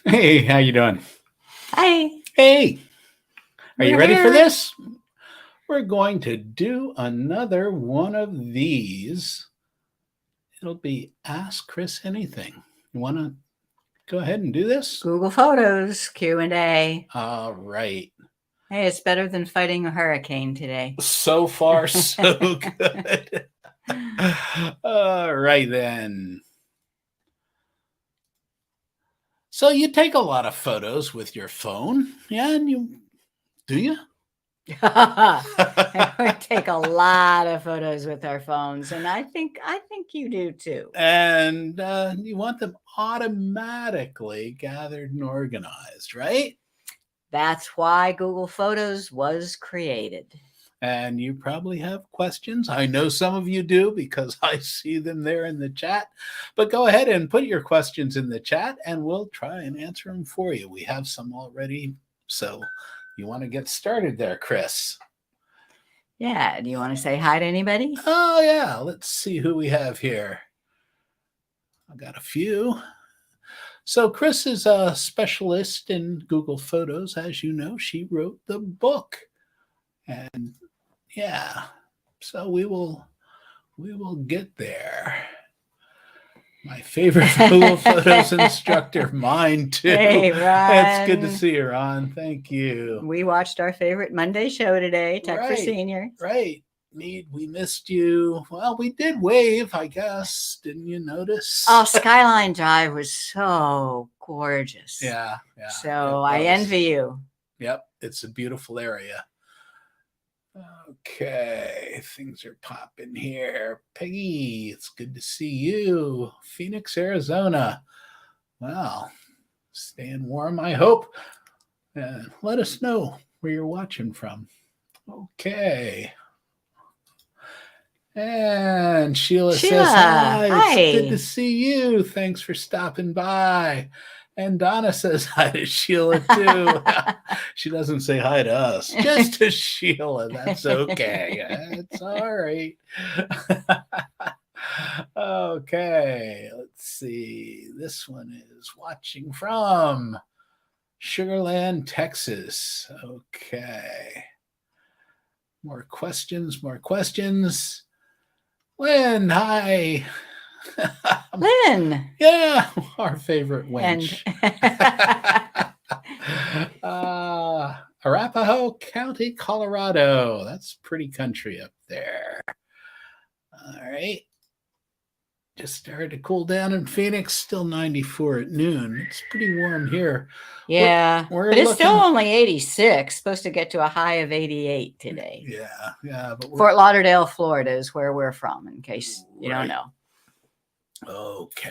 Hey, how you doing? Hi, Hey, are you we're ready for here. this? We're going to do another one of these. It'll be Ask Chris Anything. You want to go ahead and do this? Google Photos Q&A. All right. Hey, it's better than fighting a hurricane today. So far, so good. All right, then. So you take a lot of photos with your phone, yeah? And do you? We take a lot of photos with our phones, and I think you do too. And you want them automatically gathered and organized, right? That's why Google Photos was created. And you probably have questions. I know some of you do because I see them there in the chat. But go ahead and put your questions in the chat and we'll try and answer them for you. We have some already. So you want to get started there, Chris? Yeah, do you want to say hi to anybody? Oh, yeah. Let's see who we have here. I got a few. So Chris is a specialist in Google Photos. As you know, she wrote the book. And yeah, so we will get there. My favorite Google Photos instructor, mine too. Hey, It's good to Ron. see you, Ron. Thank you. We watched our favorite Monday show today, Tech for Right, Seniors. right. We missed you. Well, we did wave, I guess. Didn't you notice? Oh, Skyline Drive was so gorgeous. Yeah. So I envy you. Yep, it's a beautiful area. Okay, things are popping here. Peggy, it's good to see you. Phoenix, Arizona. Well, staying warm, I hope. And let us know where you're watching from. Okay. And Sheila says, hi, it's good to see you. Thanks for stopping by. And Donna says hi to Sheila too. She doesn't say hi to us, just to Sheila. That's okay. It's all right. Okay, let's see. This one is watching from Sugarland, Texas. Okay. More questions. Lynn, hi. Lynn. Yeah, our favorite wench. Arapahoe County, Colorado. That's pretty country up there. All right. Just started to cool down in Phoenix. Still 94 at noon. It's pretty warm here. Yeah, but it's still only 86. Supposed to get to a high of 88 today. Yeah. But Fort Lauderdale, Florida is where we're from, in case you don't know. Okay.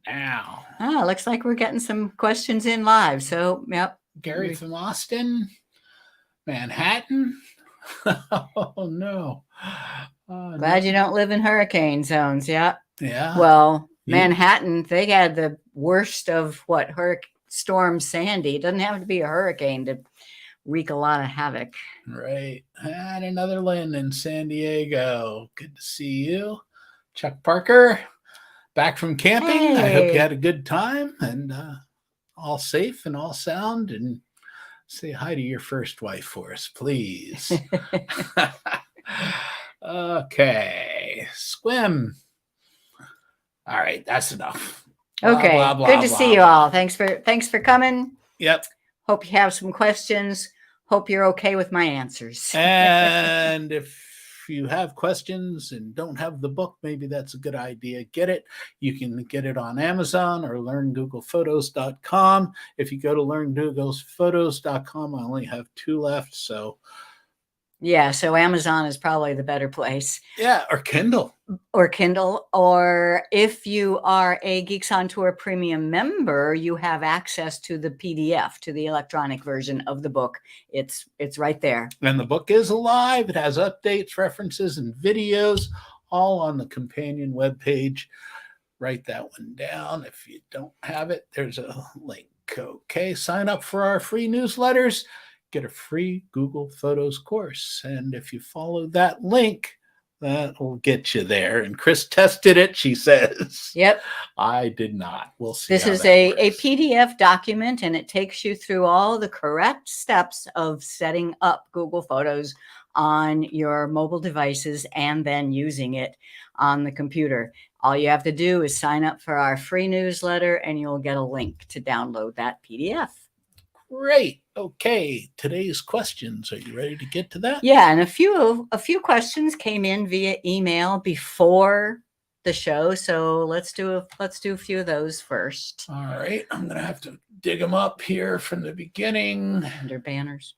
Now. Looks like we're getting some questions in live. So, yep. Gary from Austin, Manhattan. Oh, no. Glad you don't live in hurricane zones. Yeah. Yeah. Well, Manhattan, they had the worst of Storm Sandy. It doesn't have to be a hurricane to wreak a lot of havoc. Right. And another Lynn in San Diego. Good to see you. Chuck Parker, back from camping. Hey. I hope you had a good time and all safe and all sound. And say hi to your first wife for us, please. Okay. Squim. All right, that's enough. Okay. Good to see you all. Thanks for coming. Yep. Hope you have some questions. Hope you're okay with my answers. And if you have questions and don't have the book, maybe that's a good idea. Get it. You can get it on Amazon or learngooglephotos.com. If you go to learngooglephotos.com, I only have 2 left, so yeah, so Amazon is probably the better place. Yeah, or Kindle. Or if you are a Geeks on Tour premium member, you have access to the PDF, to the electronic version of the book. It's right there. And the book is alive. It has updates, references, and videos, all on the companion webpage. Write that one down. If you don't have it, there's a link. Okay, sign up for our free newsletters. Get a free Google Photos course. And if you follow that link, That will get you there. And Chris tested it, she says. Yep. I did not. We'll see. This how is that a works. PDF document, and it takes you through all the correct steps of setting up Google Photos on your mobile devices and then using it on the computer. All you have to do is sign up for our free newsletter, and you'll get a link to download that PDF. Great. Okay. Today's questions. Are you ready to get to that? Yeah, and a few questions came in via email before the show, so let's do a few of those first. All right. I'm going to have to dig them up here from the beginning. Under banners.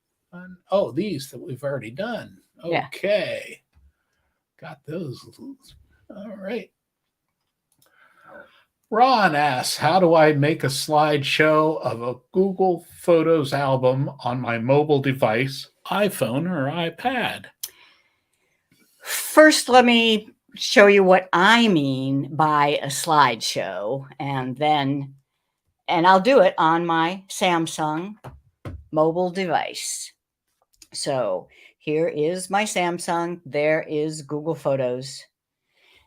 Oh, these that we've already done. Okay. Yeah. Got those. All right. Ron asks, how do I make a slideshow of a Google Photos album on my mobile device, iPhone or iPad? First, let me show you what I mean by a slideshow, and I'll do it on my Samsung mobile device. So here is my Samsung, there is Google Photos,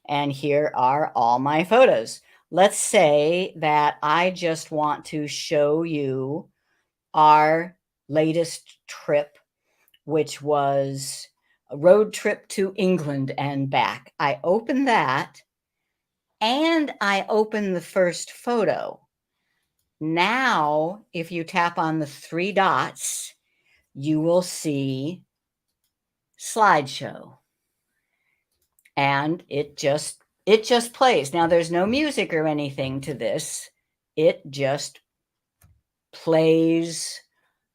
and here are all my photos. Let's say that I just want to show you our latest trip, which was a road trip to England and back. I open that and I open the first photo. Now, if you tap on the three dots, you will see slideshow. And it just plays. Now, there's no music or anything to this. It just plays.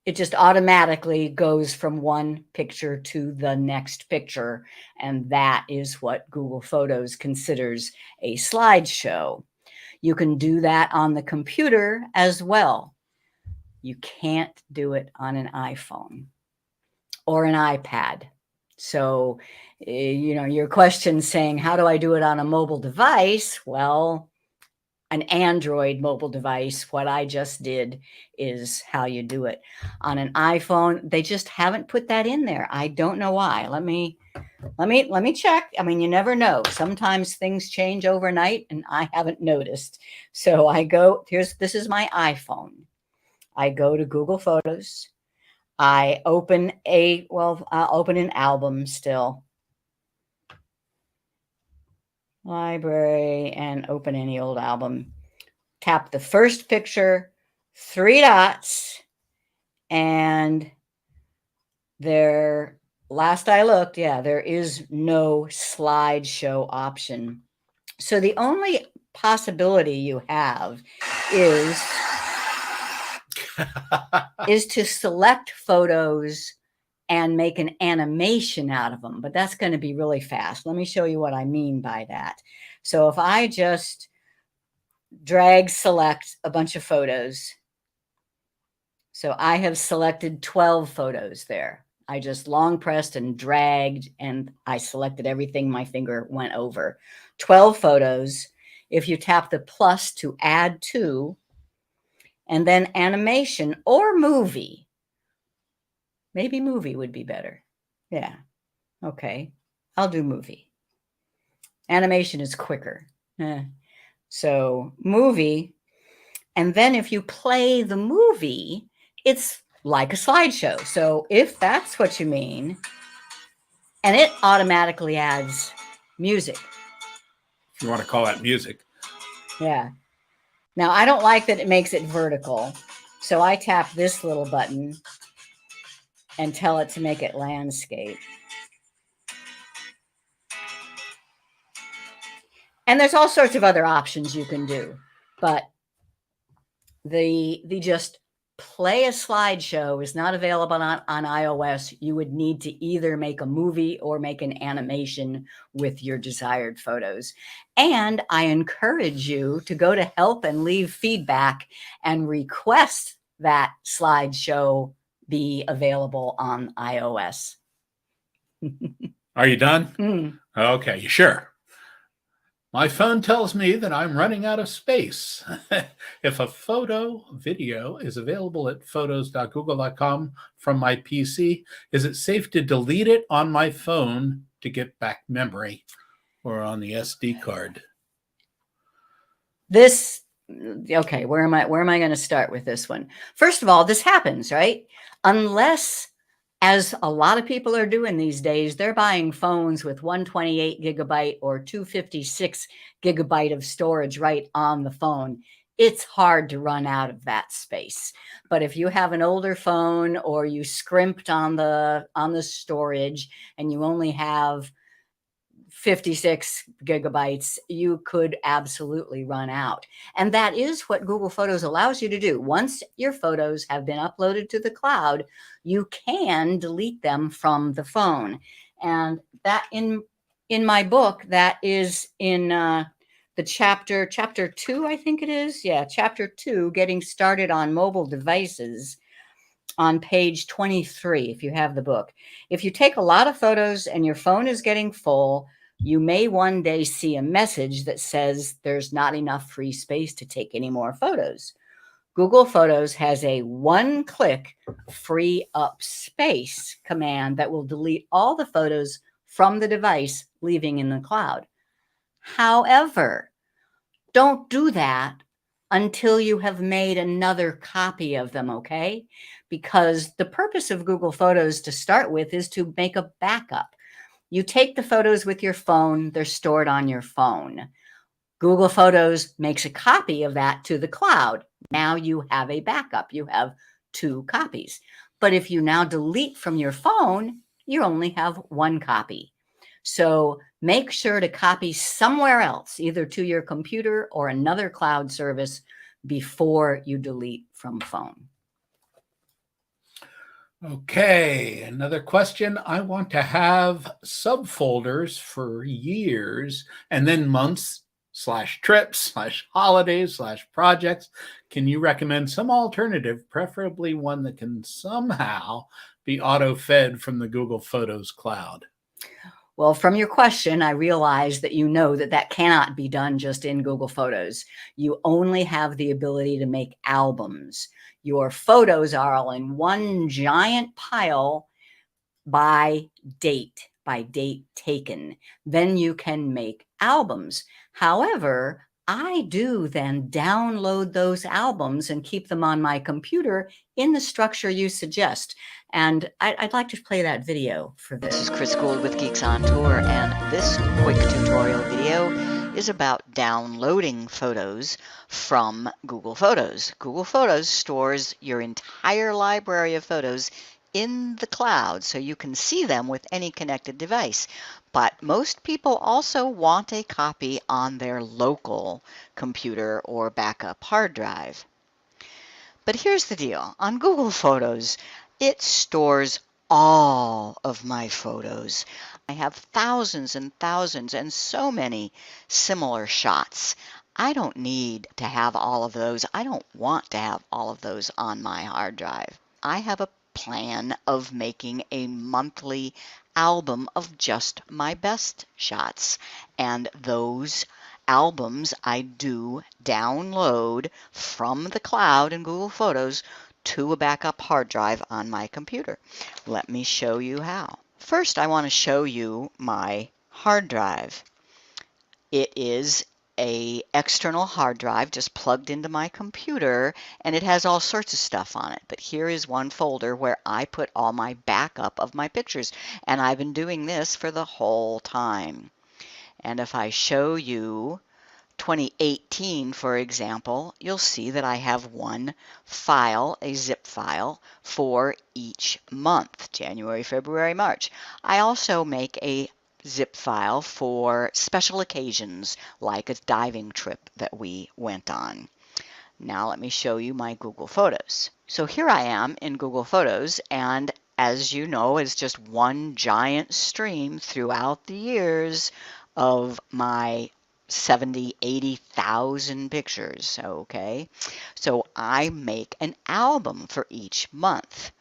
It just automatically goes from one picture to the next picture. And that is what Google Photos considers a slideshow. You can do that on the computer as well. You can't do it on an iPhone or an iPad. So, your question saying, how do I do it on a mobile device? Well, an Android mobile device, what I just did is how you do it. On an iPhone, they just haven't put that in there. I don't know why. Let me check. I mean, you never know. Sometimes things change overnight and I haven't noticed. So I go, this is my iPhone. I go to Google Photos. I open I'll open an album still. Library, and open any old album. Tap the first picture, three dots, and last I looked, there is no slideshow option. So the only possibility you have is to select photos and make an animation out of them, but that's going to be really fast. Let me show you what I mean by that. So if I just select a bunch of photos, so I have selected 12 photos there. I just long pressed and dragged, and I selected everything my finger went over. 12 photos. If you tap the plus to add to, and then animation or movie. Maybe movie would be better. Yeah. Okay. I'll do movie. Animation is quicker. So movie. And then if you play the movie, it's like a slideshow. So if that's what you mean, and it automatically adds music. If you want to call that music. Yeah. Now, I don't like that it makes it vertical. So I tap this little button and tell it to make it landscape. And there's all sorts of other options you can do. But the just play a slideshow is not available on iOS. You would need to either make a movie or make an animation with your desired photos. And I encourage you to go to help and leave feedback and request that slideshow be available on iOS. Are you done? Okay, you sure? My phone tells me that I'm running out of space. If a video is available at photos.google.com from my PC, is it safe to delete it on my phone to get back memory or on the SD card? Okay, where am I going to start with this one? First of all, this happens, right? Unless, as a lot of people are doing these days, they're buying phones with 128 gigabyte or 256 gigabyte of storage right on the phone. It's hard to run out of that space. But if you have an older phone or you scrimped on the storage and you only have 56 gigabytes, you could absolutely run out. And that is what Google Photos allows you to do. Once your photos have been uploaded to the cloud, you can delete them from the phone. And that in my book, that is in the chapter 2, I think it is. Yeah, chapter 2, Getting Started on Mobile Devices, on page 23, if you have the book. If you take a lot of photos and your phone is getting full, you may one day see a message that says there's not enough free space to take any more photos. Google Photos has a one-click free up space command that will delete all the photos from the device, leaving in the cloud. However, don't do that until you have made another copy of them, okay? Because the purpose of Google Photos to start with is to make a backup. You take the photos with your phone, they're stored on your phone. Google Photos makes a copy of that to the cloud. Now you have a backup. You have 2 copies. But if you now delete from your phone, you only have 1 copy. So make sure to copy somewhere else, either to your computer or another cloud service, before you delete from phone. Okay, another question. I want to have subfolders for years and then months / trips / holidays / projects. Can you recommend some alternative, preferably one that can somehow be auto-fed from the Google Photos cloud? Well, from your question, I realize that you know that that cannot be done just in Google Photos. You only have the ability to make albums. Your photos are all in one giant pile by date taken. Then you can make albums. However, I do then download those albums and keep them on my computer in the structure you suggest. And I'd like to play that video for this. This is Chris Guld with Geeks on Tour, and this quick tutorial video is about downloading photos from Google Photos. Google Photos stores your entire library of photos in the cloud so you can see them with any connected device. But most people also want a copy on their local computer or backup hard drive. But here's the deal. On Google Photos, it stores all of my photos. I have thousands and thousands and so many similar shots. I don't need to have all of those. I don't want to have all of those on my hard drive. I have a plan of making a monthly album of just my best shots, and those albums I do download from the cloud in Google Photos to a backup hard drive on my computer. Let me show you how. First, I want to show you my hard drive. It is an external hard drive just plugged into my computer, and it has all sorts of stuff on it. But here is one folder where I put all my backup of my pictures, and I've been doing this for the whole time. And if I show you 2018, for example, you'll see that I have one file, a zip file, for each month, January, February, March. I also make a zip file for special occasions, like a diving trip that we went on. Now let me show you my Google Photos. So here I am in Google Photos, and as you know, it's just one giant stream throughout the years of my 70, 80,000 pictures, okay? So I make an album for each month.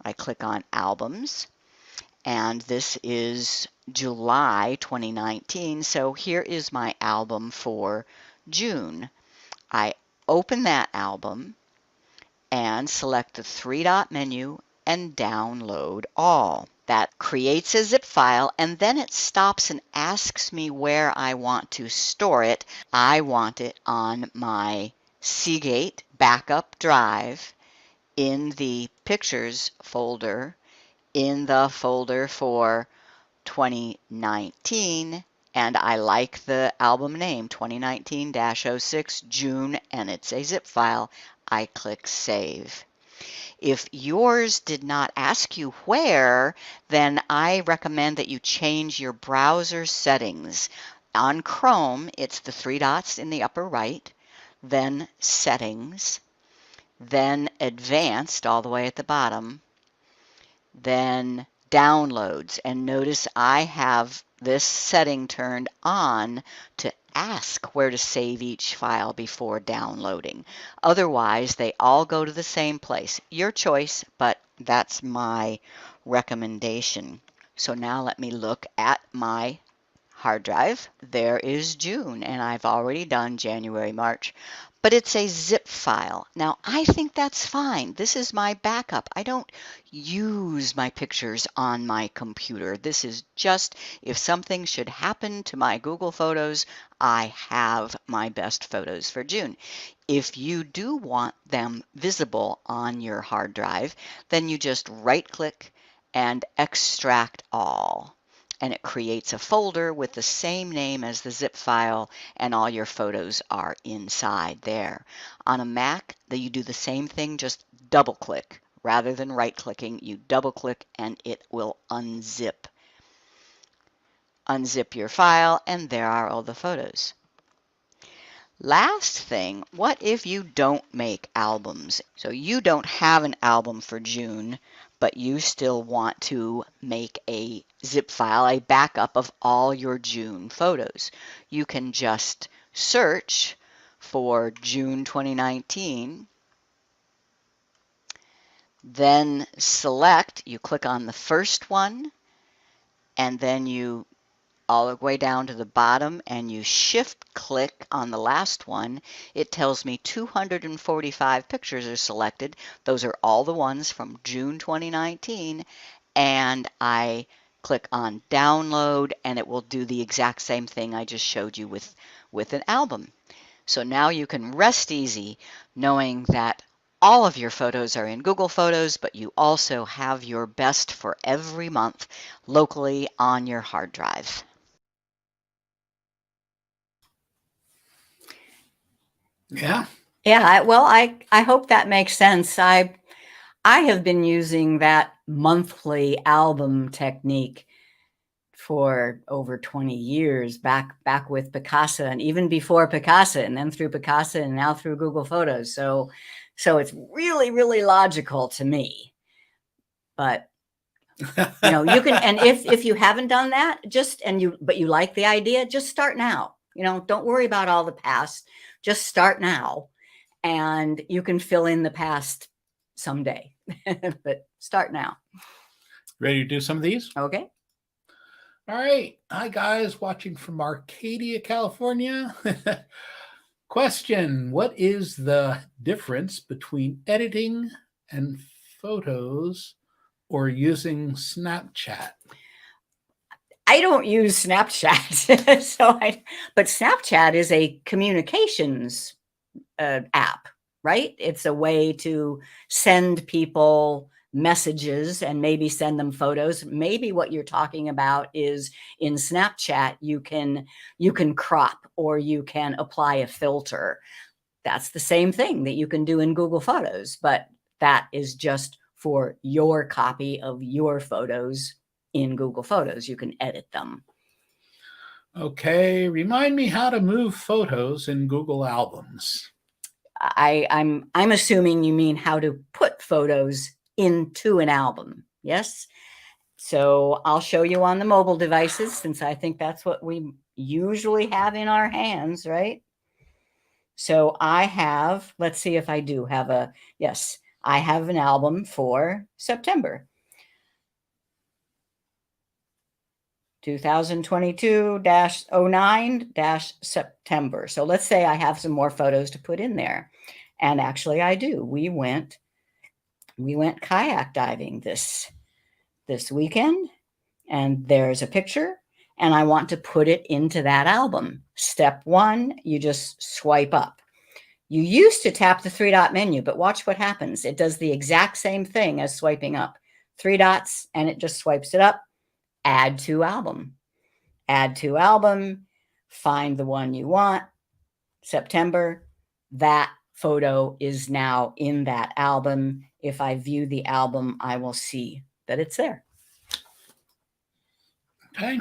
I click on Albums, and this is July 2019, so here is my album for June. I open that album and select the 3-dot menu and download all. That creates a zip file, and then it stops and asks me where I want to store it. I want it on my Seagate backup drive in the Pictures folder, in the folder for 2019, and I like the album name 2019-06 June, and it's a zip file. I click Save. If yours did not ask you where, then I recommend that you change your browser settings. On Chrome, it's the three dots in the upper right, then Settings, then Advanced all the way at the bottom, then Downloads. And notice I have this setting turned on to ask where to save each file before downloading. Otherwise, they all go to the same place. Your choice, but that's my recommendation. So now let me look at my hard drive. There is June, and I've already done January, March, but it's a zip file. Now, I think that's fine. This is my backup. I don't use my pictures on my computer. This is just if something should happen to my Google Photos, I have my best photos for June. If you do want them visible on your hard drive, then you just right-click and extract all. And it creates a folder with the same name as the zip file, and all your photos are inside there. On a Mac, you do the same thing, just double click. Rather than right clicking, you double click and it will unzip. Unzip your file, and there are all the photos. Last thing, what if you don't make albums? So you don't have an album for June, but you still want to make a zip file, a backup of all your June photos. You can just search for June 2019, then select, you click on the first one, and then you all the way down to the bottom, and you shift click on the last one. It tells me 245 pictures are selected. Those are all the ones from June 2019, and I click on download, and it will do the exact same thing I just showed you with an album. So now you can rest easy knowing that all of your photos are in Google Photos, but you also have your best for every month locally on your hard drive. Yeah. Yeah, well, I hope that makes sense. I have been using that monthly album technique for over 20 years, back with Picasa, and even before Picasa, and then through Picasa, and now through Google Photos. So it's really, really logical to me. But you know, you can, and if you haven't done that, but you like the idea, just start now. You know, don't worry about all the past. Just start now, and you can fill in the past someday. But start now. Ready to do some of these? Okay. All right. Hi, guys, watching from Arcadia, California. Question: what is the difference between editing and photos or using Snapchat? I don't use Snapchat, but Snapchat is a communications app, right? It's a way to send people messages and maybe send them photos. Maybe what you're talking about is in Snapchat, you can crop or you can apply a filter. That's the same thing that you can do in Google Photos, but that is just for your copy of your photos in Google Photos. You can edit them. Okay, remind me how to move photos in Google Albums. I'm assuming you mean how to put photos into an album. Yes. So I'll show you on the mobile devices, since I think that's what we usually have in our hands, right? So I have, let's see if I do have yes, I have an album for September 2022-09-September. So let's say I have some more photos to put in there. And actually I do. We went we went kayak diving this weekend, and there's a picture, and I want to put it into that album. Step one, you just swipe up. You used to tap the 3-dot menu, but watch what happens. It does the exact same thing as swiping up. 3 dots, and it just swipes it up. Add to album. Add to album. Find the one you want. September. That photo is now in that album. If I view the album, I will see that it's there. Okay.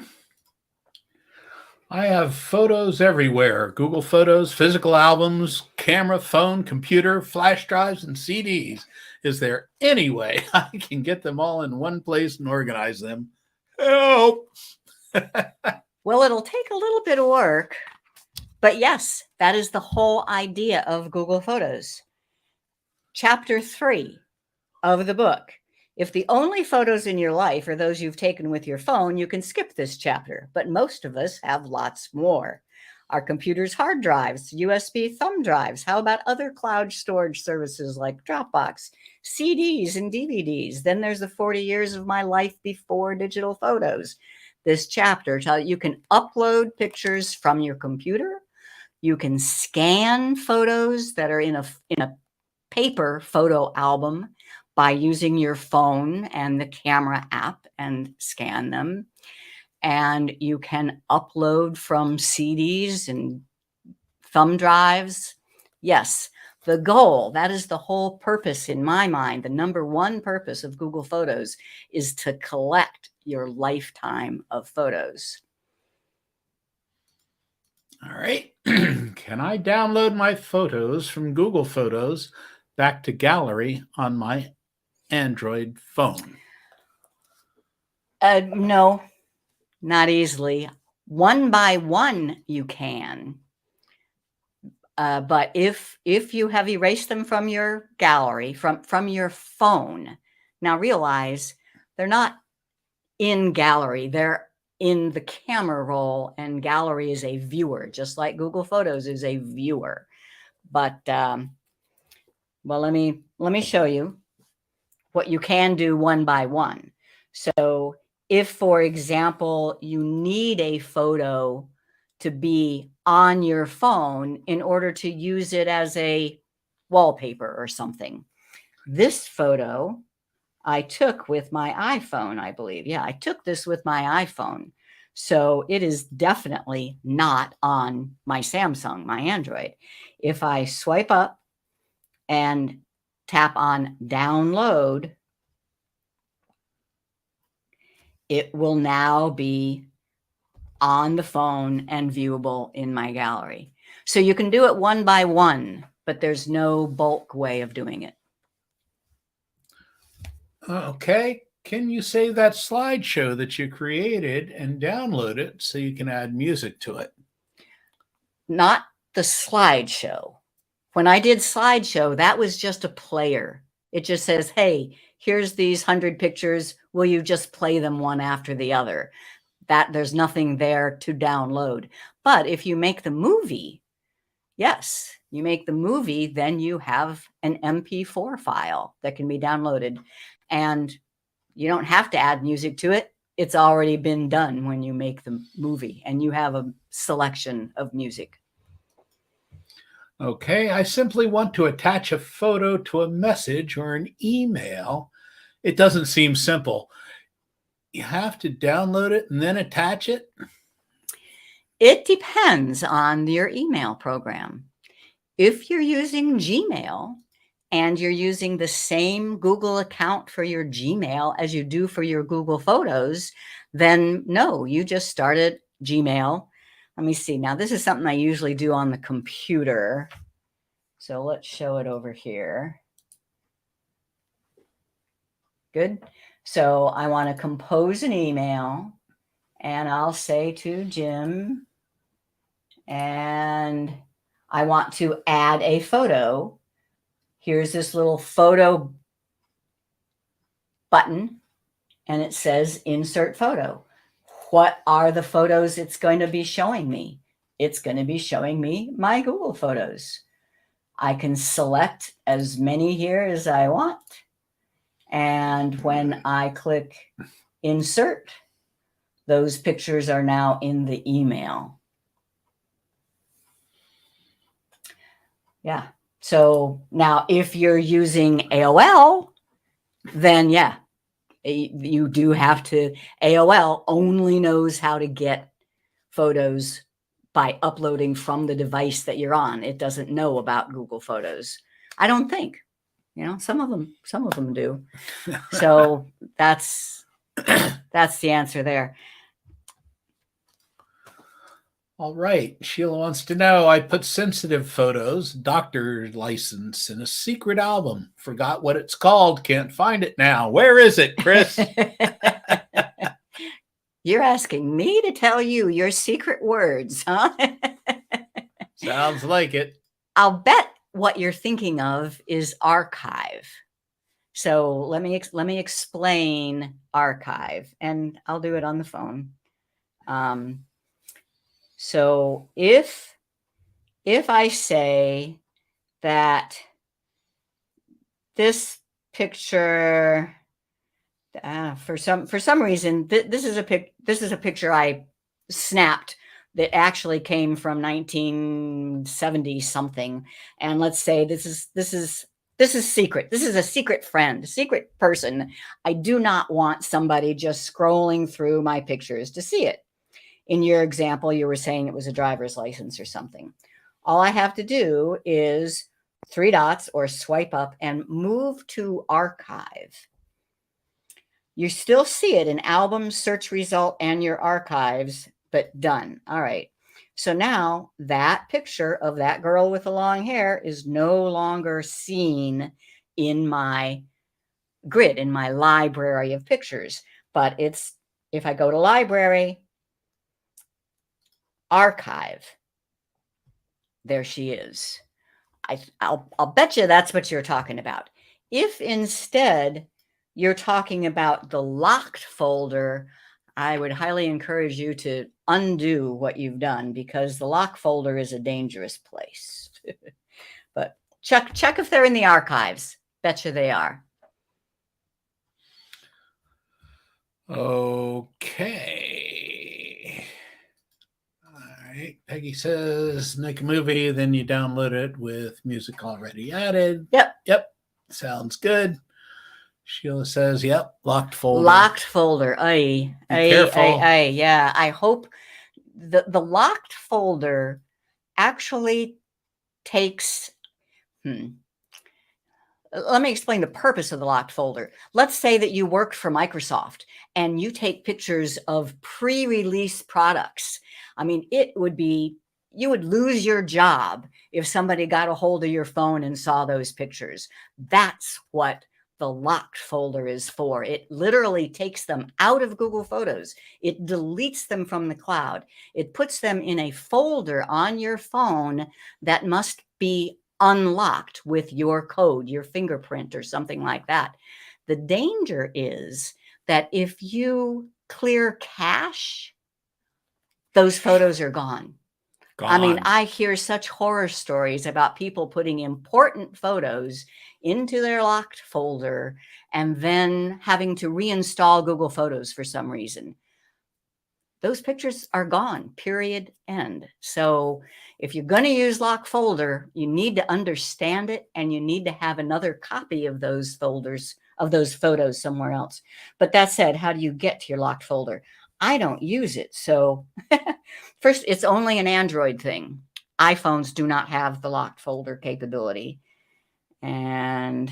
I have photos everywhere. Google Photos, physical albums, camera, phone, computer, flash drives, and CDs. Is there any way I can get them all in one place and organize them? Help! Well, it'll take a little bit of work, but yes, that is the whole idea of Google Photos. Chapter 3 of the book. If the only photos in your life are those you've taken with your phone, you can skip this chapter, but most of us have lots more. Our computers' hard drives, USB thumb drives. How about other cloud storage services like Dropbox, CDs and DVDs? Then there's the 40 years of my life before digital photos. This chapter tells you can upload pictures from your computer. You can scan photos that are in a paper photo album by using your phone and the camera app and scan them. And you can upload from CDs and thumb drives. Yes, the goal, that is the whole purpose in my mind. The number one purpose of Google Photos is to collect your lifetime of photos. All right. Can I download my photos from Google Photos back to Gallery on my Android phone? No, not easily. One by one, you can. But if you have erased them from your gallery, from your phone, now realize they're not in gallery. They're in the camera roll, and gallery is a viewer, just like Google Photos is a viewer. But well, let me show you what you can do one by one. So if, for example, you need a photo to be on your phone in order to use it as a wallpaper or something, this photo I took with my iPhone, I believe. Yeah, I took this with my iPhone. So it is definitely not on my Samsung, my Android. If I swipe up and tap on download, it will now be on the phone and viewable in my gallery. So you can do it one by one, but there's no bulk way of doing it. Okay. Can you save that slideshow that you created and download it so you can add music to it? Not the slideshow. When I did slideshow, that was just a player. It just says, hey, here's these 100 pictures. Will you just play them one after the other? That there's nothing there to download. But if you make the movie, yes, you make the movie, then you have an MP4 file that can be downloaded. And you don't have to add music to it. It's already been done when you make the movie, and you have a selection of music. Okay, I simply want to attach a photo to a message or an email. It doesn't seem simple. You have to download it and then attach it? It depends on your email program. If you're using Gmail and you're using the same Google account for your Gmail as you do for your Google Photos, then no, you just started Gmail. Let me see. Now, this is something I usually do on the computer. So let's show it over here. Good. So I want to compose an email, and I'll say to Jim, and I want to add a photo. Here's this little photo button, and it says insert photo. What are the photos it's going to be showing me? It's going to be showing me my Google Photos. I can select as many here as I want. And when I click insert, those pictures are now in the email. Yeah. So now if you're using AOL, then yeah, you do have to, AOL only knows how to get photos by uploading from the device that you're on. It doesn't know about Google Photos. I don't think, some of them do. So that's the answer there. All right. Sheila wants to know, I put sensitive photos, doctor license, in a secret album. Forgot what it's called. Can't find it now. Where is it, Chris? You're asking me to tell you your secret words, huh? Sounds like it. I'll bet what you're thinking of is archive. So let me explain archive, and I'll do it on the phone. So if I say that this picture, for some reason, this is a picture I snapped that actually came from 1970 something, and let's say this is secret. This is a secret friend, a secret person. I do not want somebody just scrolling through my pictures to see it. In your example, you were saying it was a driver's license or something. All I have to do is 3 dots or swipe up and move to archive. You still see it in album, search result, and your archives, but done. All right. So now that picture of that girl with the long hair is no longer seen in my grid, in my library of pictures. But if I go to library, archive, there she is. I'll bet you that's what you're talking about. If instead you're talking about the locked folder, I would highly encourage you to undo what you've done, because the lock folder is a dangerous place. But check if they're in the archives. Betcha they are. Okay. All right. Peggy says, make a movie, then you download it with music already added. Yep. Sounds good. Sheila says, yep, locked folder. Locked folder. Careful. Yeah. I hope the locked folder actually takes, let me explain the purpose of the locked folder. Let's say that you worked for Microsoft and you take pictures of pre-release products. I mean, you would lose your job if somebody got a hold of your phone and saw those pictures. That's what the locked folder is for. It literally takes them out of Google Photos. It deletes them from the cloud. It puts them in a folder on your phone that must be unlocked with your code, your fingerprint or something like that. The danger is that if you clear cache, those photos are gone. I mean, I hear such horror stories about people putting important photos into their locked folder and then having to reinstall Google Photos for some reason. Those pictures are gone, period, end. So if you're going to use lock folder, you need to understand it, and you need to have another copy of those folders, of those photos somewhere else. But that said, how do you get to your locked folder? I don't use it. So first, it's only an Android thing. iPhones do not have the locked folder capability. And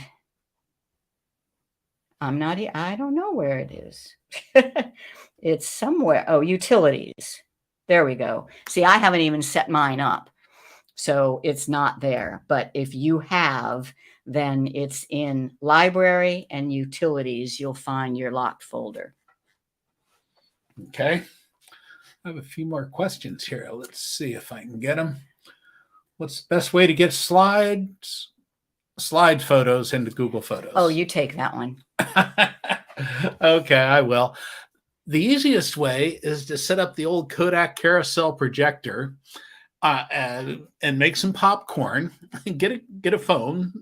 I don't know where it is. It's somewhere. Oh, utilities. There we go. See, I haven't even set mine up, so it's not there. But if you have, then it's in library and utilities. You'll find your locked folder. Okay. I have a few more questions here. Let's see if I can get them. What's the best way to get slide photos into Google Photos? Oh, you take that one. Okay, I will. The easiest way is to set up the old Kodak carousel projector and make some popcorn. Get a phone,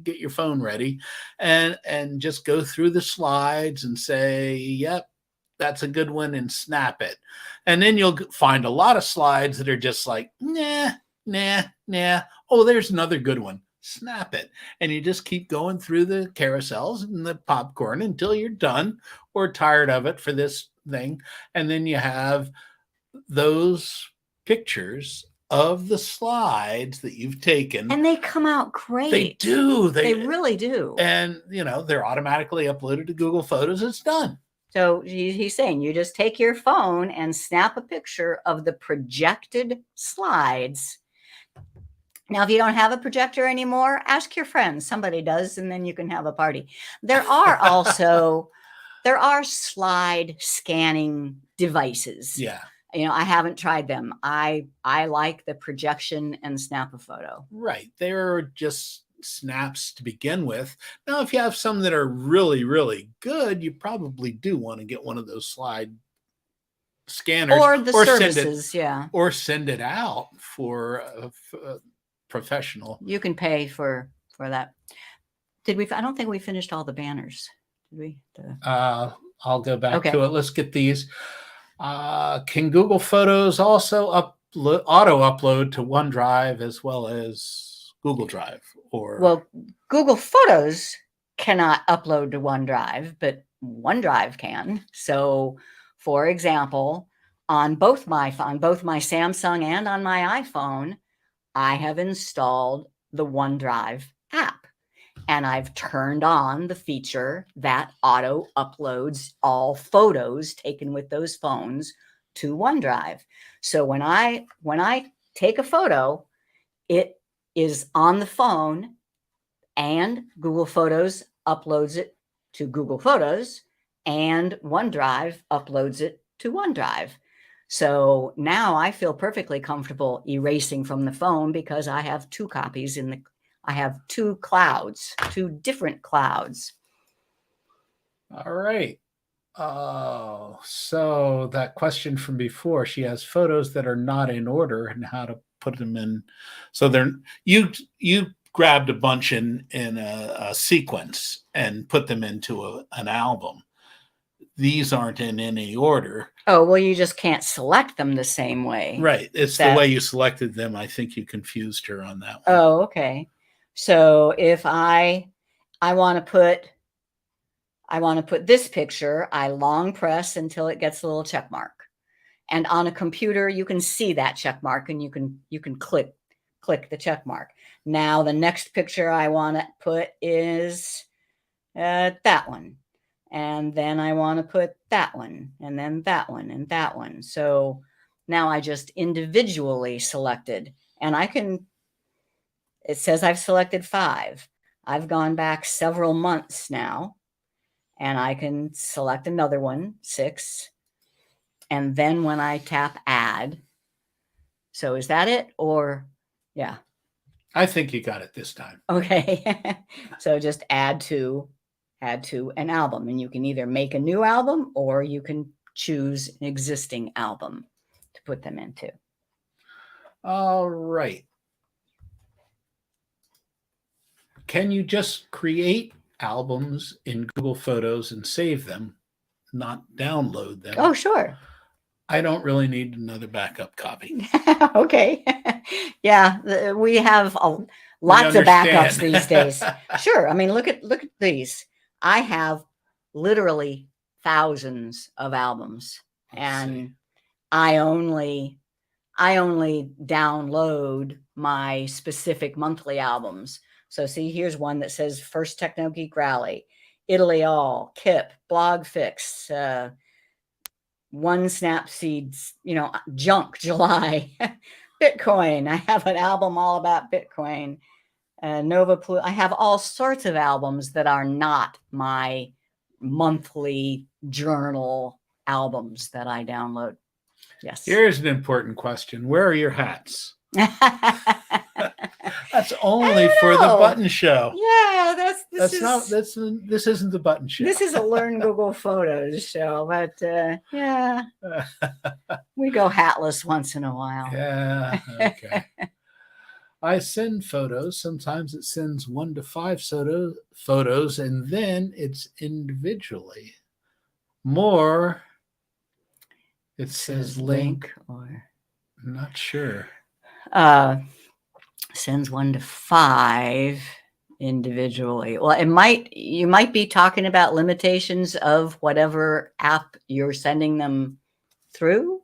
get your phone ready, and just go through the slides and say, "Yep, that's a good one," and snap it. And then you'll find a lot of slides that are just like, "Nah, nah, nah." Oh, there's another good one. Snap it. And you just keep going through the carousels and the popcorn until you're done or tired of it for this thing. And then you have those pictures of the slides that you've taken. And they come out great. They do. They really do. And, they're automatically uploaded to Google Photos. It's done. So he's saying you just take your phone and snap a picture of the projected slides. Now, if you don't have a projector anymore, ask your friends. Somebody does, and then you can have a party. There are slide scanning devices. Yeah. I haven't tried them. I like the projection and snap a photo. Right. They're just snaps to begin with. Now, if you have some that are really, really good, you probably do want to get one of those slide scanners or the services. Or send it out for a professional. You can pay for that. Did we? I don't think we finished all the banners. Did we? I'll go back to it. Let's get these. Can Google Photos also auto upload to OneDrive as well as Google Drive? Well, Google Photos cannot upload to OneDrive, but OneDrive can. So, for example, on both my Samsung and on my iPhone, I have installed the OneDrive app, and I've turned on the feature that auto uploads all photos taken with those phones to OneDrive. So when I take a photo, it is on the phone, and Google Photos uploads it to Google Photos, and OneDrive uploads it to OneDrive. So now I feel perfectly comfortable erasing from the phone because I have two copies I have two clouds, two different clouds. All right. Oh, so that question from before, she has photos that are not in order and how to put them in. So you grabbed a bunch in a sequence and put them into an album. These aren't in any order. Oh, well, you just can't select them the same way. Right. It's the way you selected them. I think you confused her on that one. Oh, okay. So if I want to put this picture, I long press until it gets a little check mark. And on a computer, you can see that check mark, and you can click the check mark. Now the next picture I want to put is that one. And then I want to put that one, and then that one, and that one. So now I just individually selected, and it says I've selected 5. I've gone back several months now, and I can select another one, 6. And then when I tap add, so is that it? Or, yeah. I think you got it this time. Okay. So just add to an album, and you can either make a new album or you can choose an existing album to put them into. All right. Can you just create albums in Google Photos and save them, not download them? Oh, sure. I don't really need another backup copy. Okay. Yeah, we have lots of backups these days. Sure. I mean, look at these. I have literally thousands of albums, and I only download my specific monthly albums. So see, here's one that says First Techno Geek Rally, Italy All, Kip, Blog Fix, One Snapseeds, Junk July, Bitcoin. I have an album all about Bitcoin. Nova Plu. I have all sorts of albums that are not my monthly journal albums that I download. Yes. Here's an important question. Where are your hats? That's only for the know. button show. Yeah, This isn't the button show. This is a Learn Google Photos show, but yeah, we go hatless once in a while. Yeah, okay. I send photos. Sometimes it sends 1 to 5 photos, and then it's individually. More, it says link. Or I'm not sure. Sends 1 to 5 individually. Well, you might be talking about limitations of whatever app you're sending them through,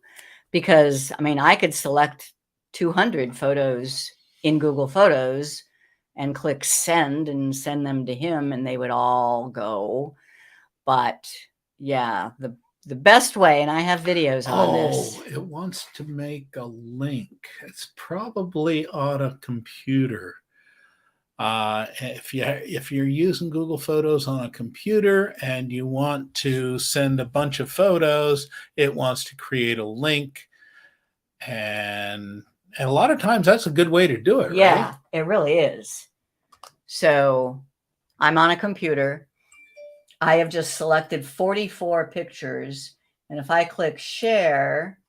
because I mean, I could select 200 photos in Google Photos and click send and send them to him, and they would all go. But yeah, the best way, and I have videos on this. It wants to make a link. It's probably on a computer. If you're using Google Photos on a computer and you want to send a bunch of photos, it wants to create a link, and a lot of times that's a good way to do it. Yeah, right? it really is. So I'm on a computer. I have just selected 44 pictures, and if I click share,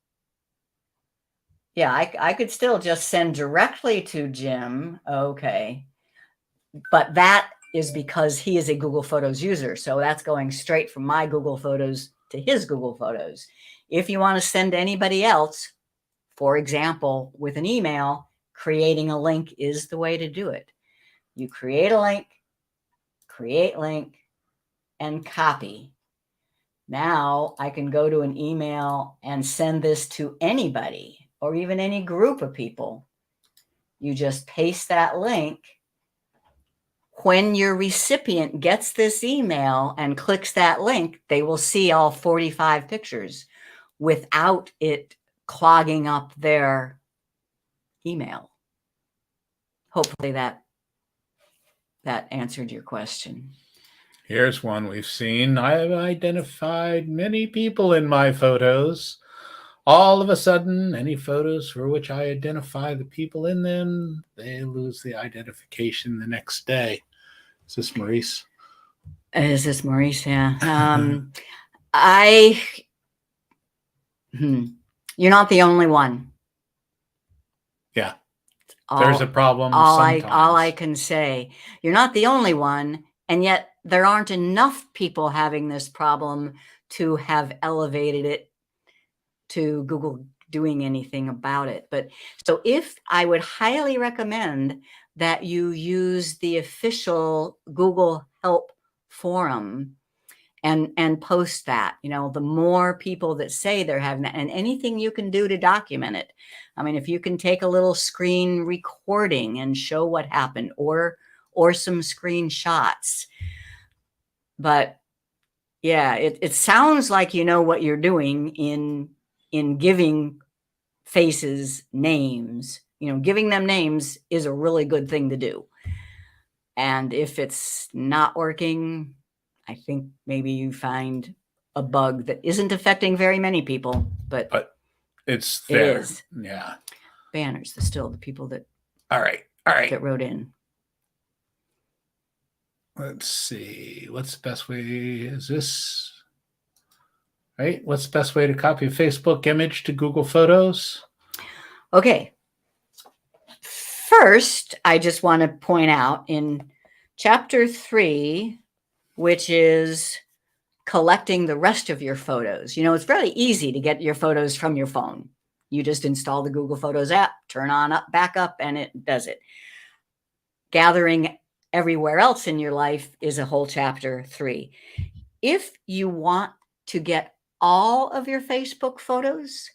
yeah, I could still just send directly to Jim. Okay. But that is because he is a Google Photos user. So that's going straight from my Google Photos to his Google Photos. If you want to send to anybody else, for example, with an email, creating a link is the way to do it. You create a link, create link, and copy. Now I can go to an email and send this to anybody or even any group of people. You just paste that link. When your recipient gets this email and clicks that link, they will see all 45 pictures without it clogging up their email. Hopefully that answered your question. Here's one we've seen. I have identified many people in my photos. All of a sudden, any photos for which I identify the people in them, they lose the identification the next day. Is this Maurice? Is this Maurice? Yeah. You're not the only one. Yeah. There's a problem sometimes. sometimes. All I can say, you're not the only one, and yet there aren't enough people having this problem to have elevated it to Google doing anything about it. But so if I would highly recommend that you use the official Google Help forum and post that. The more people that say they're having that, and anything you can do to document it. I mean, if you can take a little screen recording and show what happened, or some screenshots. But yeah, it sounds like you know what you're doing in giving faces names. Giving them names is a really good thing to do. And if it's not working, I think maybe you find a bug that isn't affecting very many people, but it's there. It is. Yeah. Banners, still the people that All right. that wrote in. Let's see. What's the best way? Is this right? What's the best way to copy a Facebook image to Google Photos? Okay. First, I just want to point out in chapter 3, which is collecting the rest of your photos. It's very easy to get your photos from your phone. You just install the Google Photos app, turn on backup, and it does it. Gathering everywhere else in your life is a whole chapter 3. If you want to get all of your Facebook photos,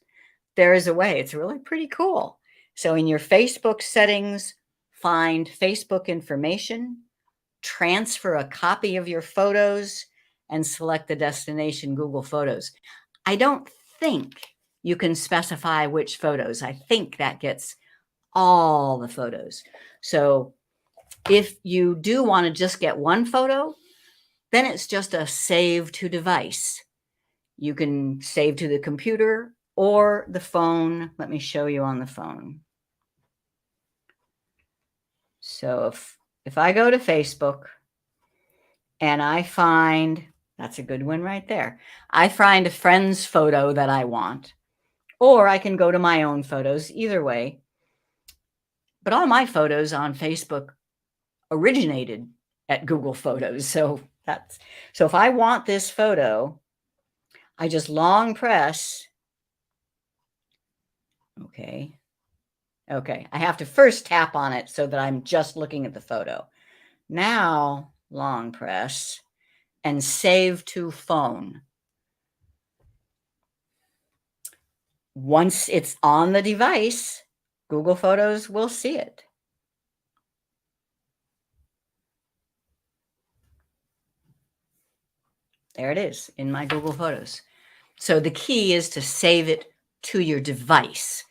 there is a way. It's really pretty cool. So in your Facebook settings, find Facebook information, transfer a copy of your photos, and select the destination Google Photos. I don't think you can specify which photos. I think that gets all the photos. So if you do want to just get one photo, then it's just a save to device. You can save to the computer or the phone. Let me show you on the phone. So if I go to Facebook and I find, that's a good one right there. I find a friend's photo that I want, or I can go to my own photos, either way. But all my photos on Facebook originated at Google Photos. So if I want this photo, I just long press. Okay. I have to first tap on it so that I'm just looking at the photo. Now, long press and save to phone. Once it's on the device, Google Photos will see it. There it is in my Google Photos. So the key is to save it to your device.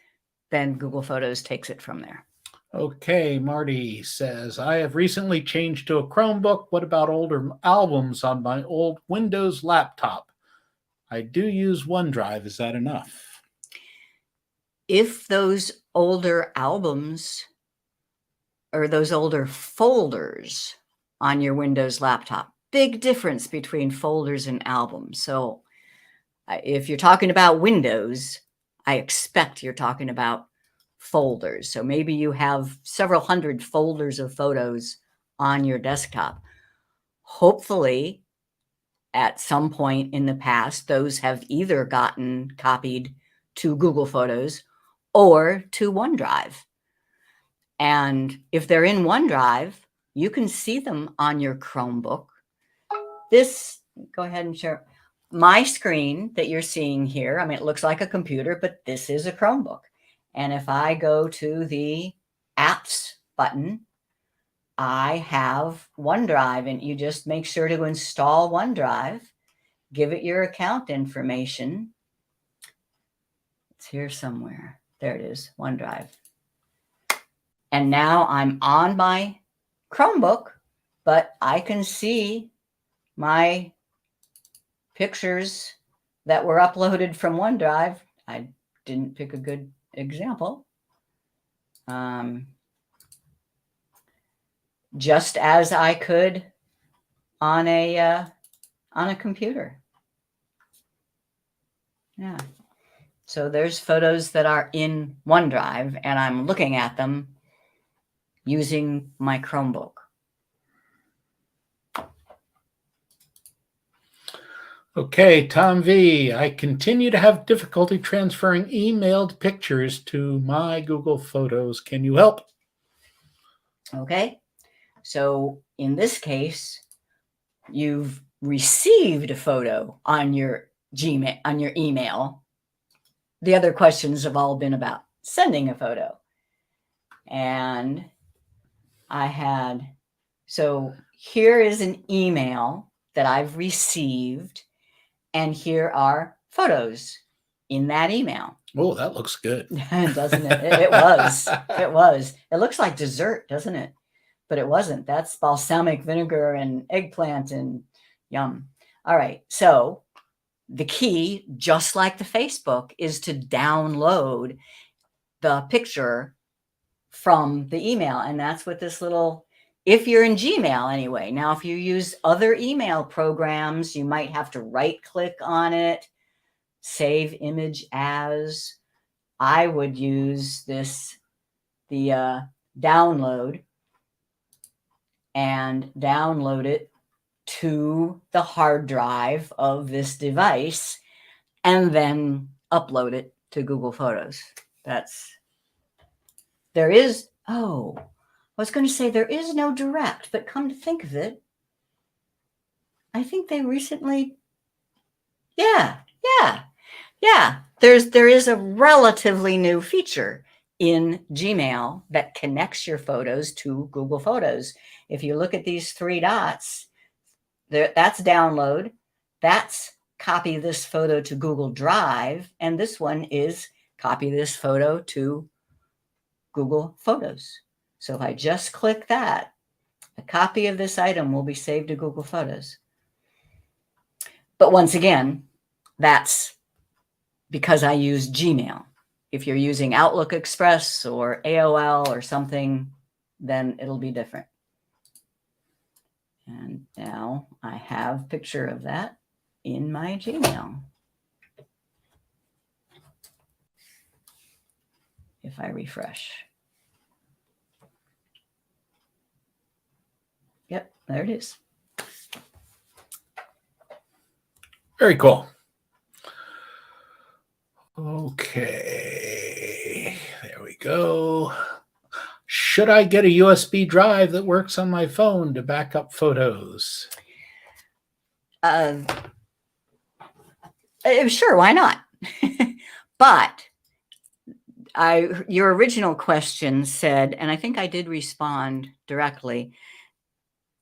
Then Google Photos takes it from there. Okay, Marty says, I have recently changed to a Chromebook. What about older albums on my old Windows laptop? I do use OneDrive. Is that enough? If those older albums or those older folders on your Windows laptop, big difference between folders and albums. So if you're talking about Windows, I expect you're talking about folders. So maybe you have several hundred folders of photos on your desktop. Hopefully, at some point in the past, those have either gotten copied to Google Photos or to OneDrive. And if they're in OneDrive, you can see them on your Chromebook. Go ahead and share my screen that you're seeing here. I mean, it looks like a computer, but this is a Chromebook. And if I go to the apps button, I have OneDrive, and you just make sure to install OneDrive, give it your account information. It's here somewhere. There it is, OneDrive. And now I'm on my Chromebook, but I can see my pictures that were uploaded from OneDrive. I didn't pick a good example. Just as I could on a computer. Yeah. So there's photos that are in OneDrive, and I'm looking at them using my Chromebook. Okay, Tom V. I continue to have difficulty transferring emailed pictures to my Google Photos. Can you help? Okay. So in this case, you've received a photo on your Gmail, on your email. The other questions have all been about sending a photo. And so here is an email that I've received, and here are photos in that email. Oh, that looks good. Doesn't it? It was. It was. It looks like dessert, doesn't it? But it wasn't. That's balsamic vinegar and eggplant and yum. All right. So the key, just like the Facebook, is to download the picture from the email. And that's what this little, if you're in Gmail anyway. Now, if you use other email programs, you might have to right click on it, save image as. I would use the download, and download it to the hard drive of this device, and then upload it to Google Photos. I was going to say there is no direct, but come to think of it, I think they recently, yeah. There is a relatively new feature in Gmail that connects your photos to Google Photos. If you look at these three dots, that's download, that's copy this photo to Google Drive, and this one is copy this photo to Google Photos. So if I just click that, a copy of this item will be saved to Google Photos. But once again, that's because I use Gmail. If you're using Outlook Express or AOL or something, then it'll be different. And now I have a picture of that in my Gmail. If I refresh. Yep, there it is. Very cool. Okay, there we go. Should I get a USB drive that works on my phone to back up photos? Sure, why not? But your original question said, and I think I did respond directly,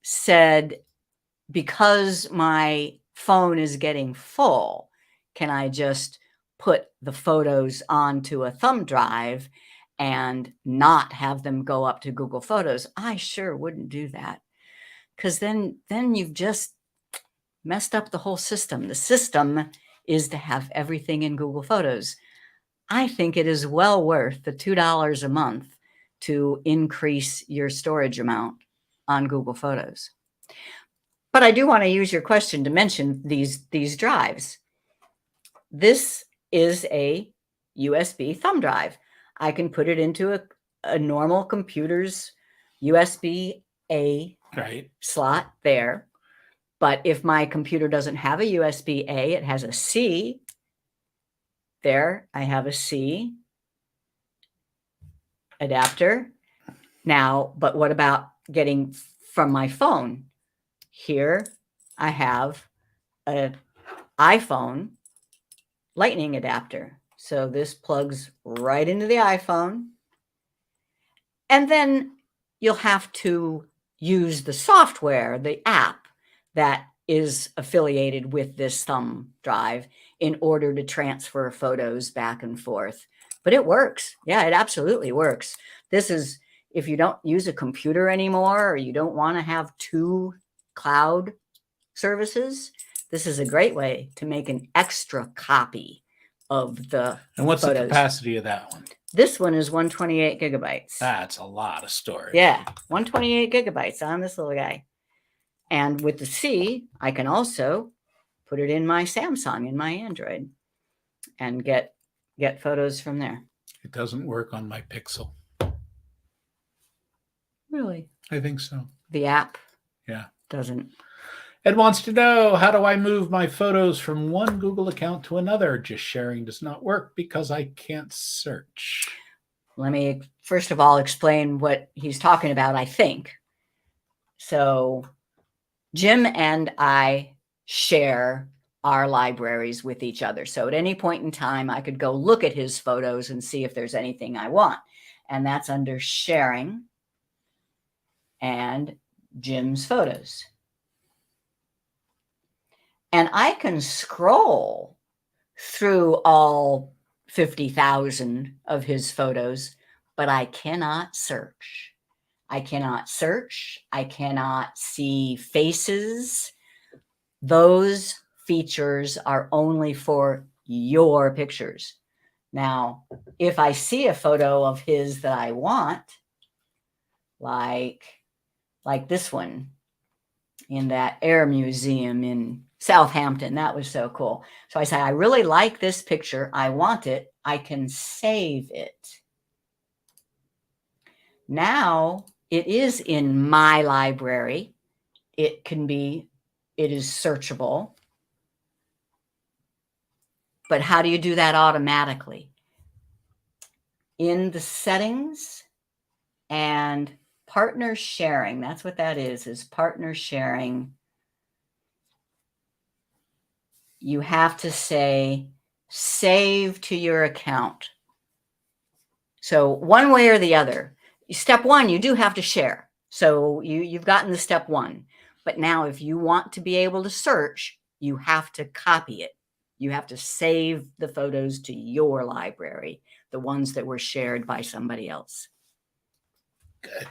said, because my phone is getting full, can I just put the photos onto a thumb drive and not have them go up to Google Photos? I sure wouldn't do that, because then you've just messed up the whole system. The system is to have everything in Google Photos. I think it is well worth the $2 a month to increase your storage amount on Google Photos. But I do want to use your question to mention these drives. This is a USB thumb drive. I can put it into a normal computer's USB-A slot there. But if my computer doesn't have a USB-A, it has a C. There, I have a C adapter. Now, but what about getting from my phone? Here, I have an iPhone Lightning adapter. So this plugs right into the iPhone. And then you'll have to use the software, the app that is affiliated with this thumb drive in order to transfer photos back and forth. But it works. Yeah, it absolutely works. This is, if you don't use a computer anymore, or you don't want to have two cloud services, this is a great way to make an extra copy of the And what's photos. the capacity of that one? This one is 128 gigabytes. That's a lot of storage. Yeah, 128 gigabytes on this little guy. And with the C, I can also put it in my Samsung, in my Android, and get photos from there. It doesn't work on my Pixel. Really? I think so. The app? Yeah. Doesn't. Ed wants to know, how do I move my photos from one Google account to another? Just sharing does not work because I can't search. Let me first of all explain what he's talking about, I think. So Jim and I share our libraries with each other. So at any point in time, I could go look at his photos and see if there's anything I want. And that's under sharing and Jim's photos. And I can scroll through all 50,000 of his photos, but I cannot search. I cannot search. I cannot see faces. Those features are only for your pictures. Now, if I see a photo of his that I want, like this one in that air museum in Southampton, that was so cool. So I say, I really like this picture. I want it. I can save it. Now it is in my library. It is searchable. But how do you do that automatically? In the settings and partner sharing, that's what that is partner sharing. You have to say, save to your account. So one way or the other. Step one, you do have to share. So you've gotten the step one. But now if you want to be able to search, you have to copy it. You have to save the photos to your library, the ones that were shared by somebody else. Good.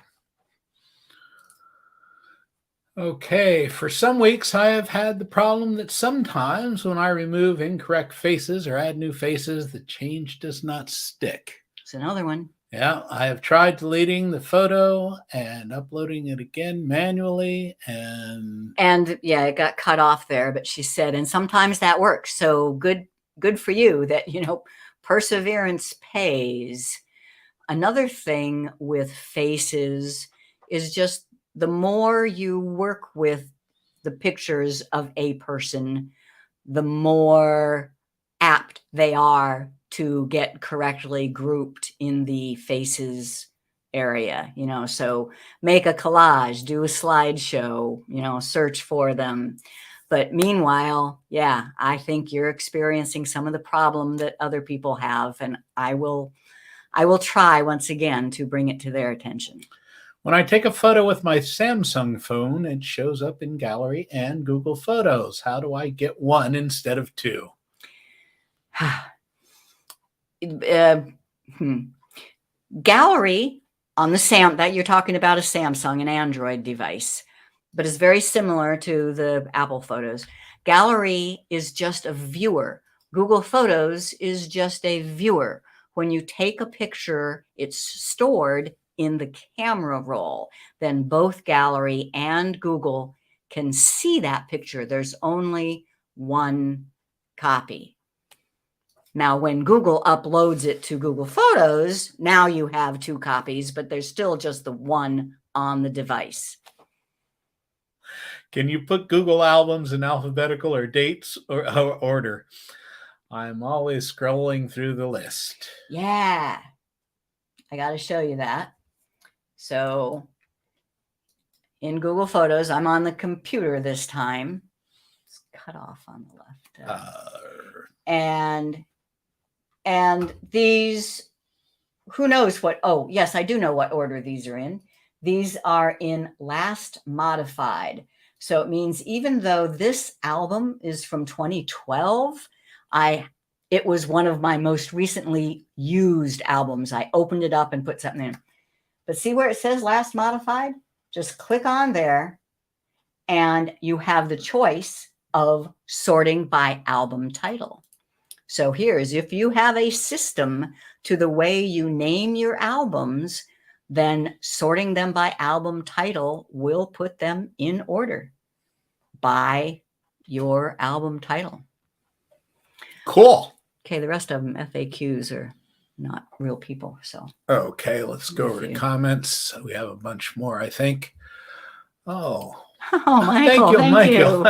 Okay, for some weeks I have had the problem that sometimes when I remove incorrect faces or add new faces, the change does not stick. It's another one. Yeah, I have tried deleting the photo and uploading it again manually, and And yeah, it got cut off there, but she said, and sometimes that works. So good for you that, perseverance pays. Another thing with faces is just the more you work with the pictures of a person, the more apt they are to get correctly grouped in the faces area, so make a collage, do a slideshow, search for them. But meanwhile, yeah, I think you're experiencing some of the problem that other people have, and I will try once again to bring it to their attention. when I take a photo with my Samsung phone, it shows up in Gallery and Google Photos. How do I get one instead of two? Gallery on the that you're talking about a Samsung, an Android device, but it's very similar to the Apple Photos. Gallery is just a viewer. Google Photos is just a viewer. When you take a picture, it's stored in the camera roll. Then both Gallery and Google can see that picture. There's only one copy. Now, when Google uploads it to Google Photos, now you have two copies, but there's still just the one on the device. Can you put Google albums in alphabetical or dates or order? I'm always scrolling through the list. Yeah, I got to show you that. So in Google Photos, I'm on the computer this time. It's cut off on the left. And these, who knows what, oh, yes, I do know what order these are in. These are in last modified. So it means even though this album is from 2012, it was one of my most recently used albums. I opened it up and put something in. But see where it says last modified? Just click on there and you have the choice of sorting by album title. So here's, if you have a system to the way you name your albums, then sorting them by album title will put them in order by your album title. Cool. Okay, the rest of them, FAQs, are not real people. So okay, let's go over to comments. We have a bunch more, I think. Oh, Michael, thank you.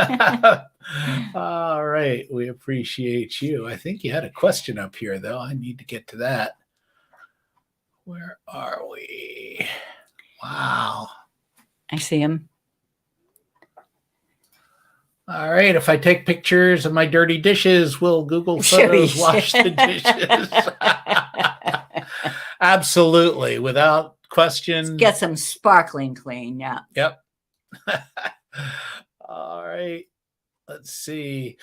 All right, we appreciate you. I think you had a question up here, though. I need to get to that. Where are we? Wow. I see him. All right, if I take pictures of my dirty dishes, will Google Photos wash the dishes? Absolutely, without question. Let's get some sparkling clean, yeah. Yep. All right. Let's see.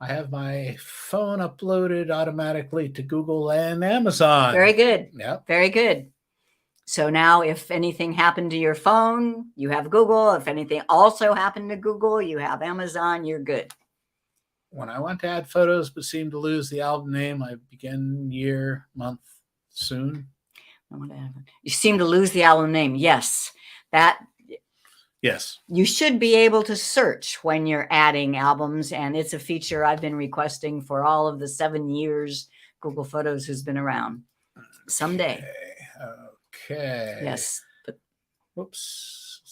I have my phone uploaded automatically to Google and Amazon. Very good. Yep. Very good. So now if anything happened to your phone, you have Google. If anything also happened to Google, you have Amazon. You're good. When I want to add photos but seem to lose the album name, I begin year, month soon. You seem to lose the album name. Yes. Yes. You should be able to search when you're adding albums, and it's a feature I've been requesting for all of the 7 years Google Photos has been around. Someday. Okay. Yes. But whoops.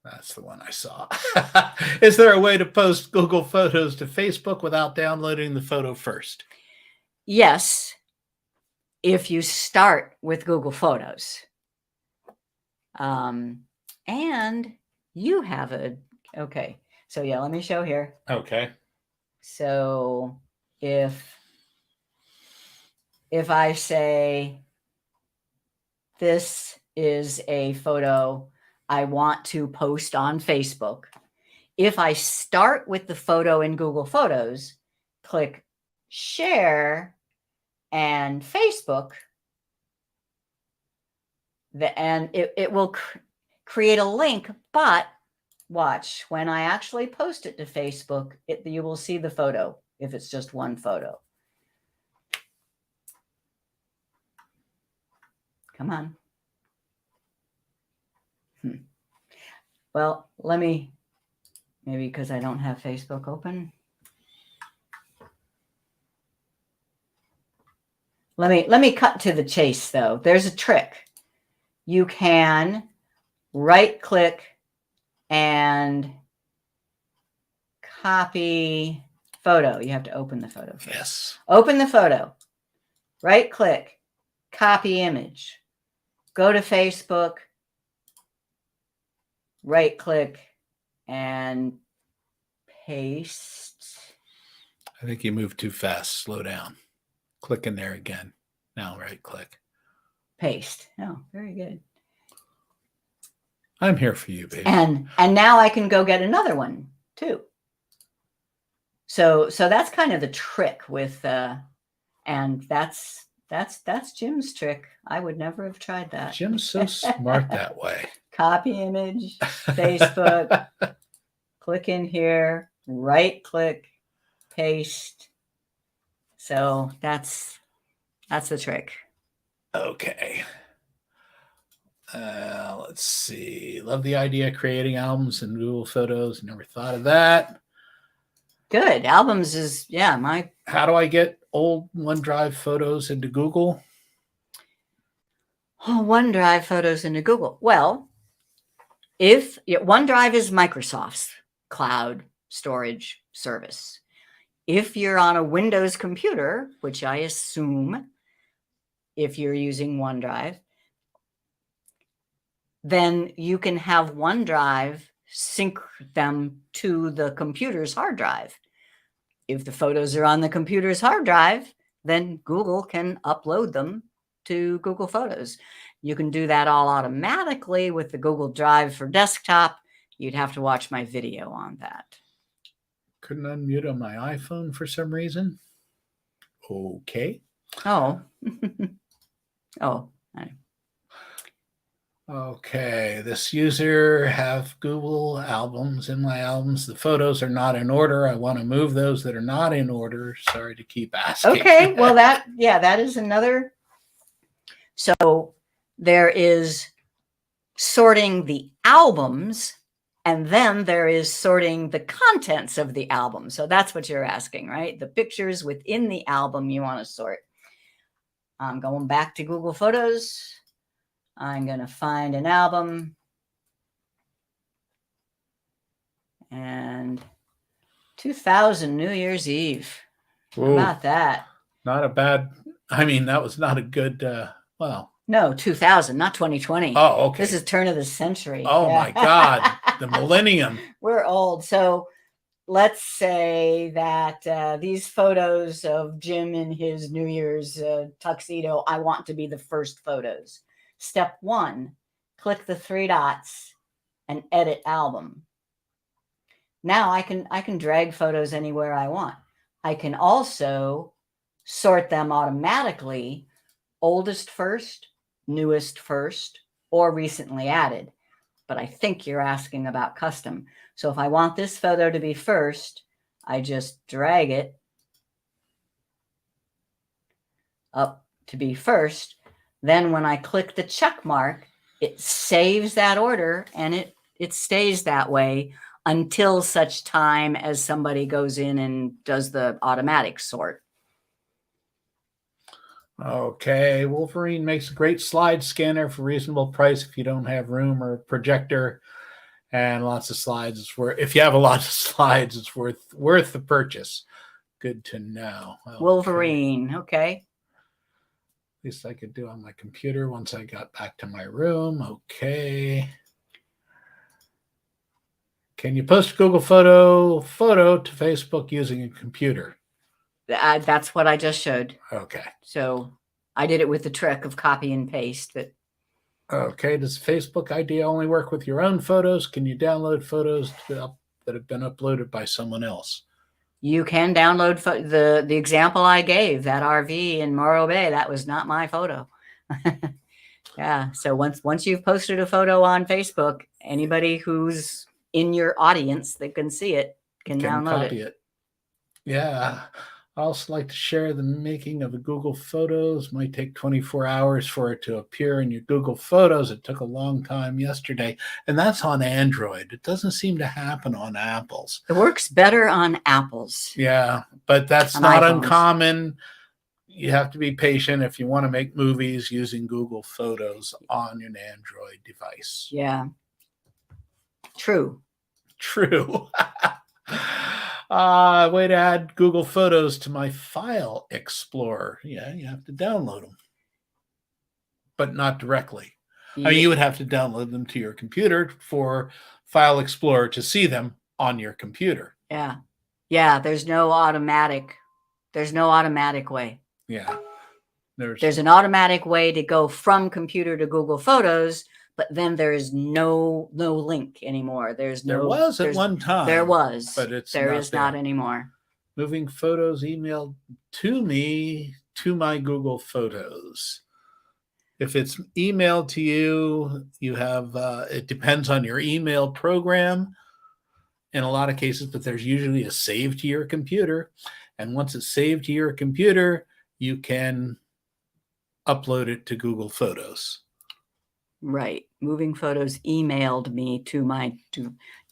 That's the one I saw. Is there a way to post Google Photos to Facebook without downloading the photo first? Yes. If you start with Google Photos. And you have okay. So yeah, let me show here. Okay. So if I say this is a photo I want to post on Facebook, if I start with the photo in Google Photos, click share and Facebook, and it will create a link, but watch, when I actually post it to Facebook, you will see the photo if it's just one photo. Come on. Well, let me, maybe because I don't have Facebook open. Let me cut to the chase though. There's a trick. You can right click and copy photo. You have to open the photo first. Yes. Open the photo. Right click, copy image. Go to Facebook, right click and paste. I think you moved too fast. Slow down. Click in there again. Now right click. Paste. Oh, very good. I'm here for you, baby. And now I can go get another one too. So that's kind of the trick with and that's Jim's trick. I would never have tried that. Jim's so smart that way. Copy image, Facebook, click in here, right click, paste. So that's the trick. Okay. Let's see. Love the idea of creating albums in Google Photos. Never thought of that. Good. Albums is, yeah, my. How do I get old OneDrive photos into Google? Oh, OneDrive photos into Google. Well, if OneDrive is Microsoft's cloud storage service. If you're on a Windows computer, which I assume if you're using OneDrive, then you can have OneDrive sync them to the computer's hard drive. If the photos are on the computer's hard drive, then Google can upload them to Google Photos. You can do that all automatically with the Google Drive for desktop. You'd have to watch my video on that. Couldn't unmute on my iPhone for some reason. Okay. Oh. Oh. Okay, this user have Google albums in my albums. The photos are not in order. I want to move those that are not in order. Sorry to keep asking. Okay, well that is another. So there is sorting the albums and then there is sorting the contents of the album. So that's what you're asking, right? The pictures within the album you want to sort. I'm going back to Google Photos. I'm going to find an album and 2000 New Year's Eve. How about that? Not a bad, I mean, that was not a good, well. No, 2000, not 2020. Oh, okay. This is turn of the century. Oh my God, the millennium. We're old. So let's say that these photos of Jim in his New Year's tuxedo, I want to be the first photos. Step 1, click the 3 dots and edit album. Now I can drag photos anywhere I want. I can also sort them automatically, oldest first, newest first, or recently added. But I think you're asking about custom. So if I want this photo to be first, I just drag it up to be first. Then when I click the check mark, it saves that order and it stays that way until such time as somebody goes in and does the automatic sort. Okay, Wolverine makes a great slide scanner for reasonable price if you don't have room or projector and lots of slides. It's worth, if you have a lot of slides, it's worth the purchase. Good to know. Okay. Wolverine, okay. Least I could do on my computer once I got back to my room. Okay. Can you post Google photo to Facebook using a computer? That's what I just showed. Okay. So I did it with the trick of copy and paste. But okay. Does Facebook ID only work with your own photos? Can you download photos that have been uploaded by someone else? You can download the example I gave, that RV in Morro Bay. That was not my photo. Yeah. So once you've posted a photo on Facebook, anybody who's in your audience that can see it can download copy it. Yeah. I also like to share the making of a Google Photos. Might take 24 hours for it to appear in your Google Photos. It took a long time yesterday, and that's on Android. It doesn't seem to happen on Apple's. It works better on Apples. Yeah, but that's On not iPhones. uncommon. You have to be patient if you want to make movies using Google Photos on an Android device. Yeah. True. True. Way to add Google Photos to my File Explorer. Yeah, you have to download them, but not directly. I mean, you would have to download them to your computer for File Explorer to see them on your computer. Yeah. Yeah. There's no automatic way. Yeah. There's an automatic way to go from computer to Google Photos, but then there is no link anymore. There was at one time. There was, but it's there not is not anymore. Moving photos emailed to me to my Google Photos. If it's emailed to you, you have it depends on your email program in a lot of cases, but there's usually a save to your computer. And once it's saved to your computer, you can upload it to Google Photos. Right. Moving photos emailed me to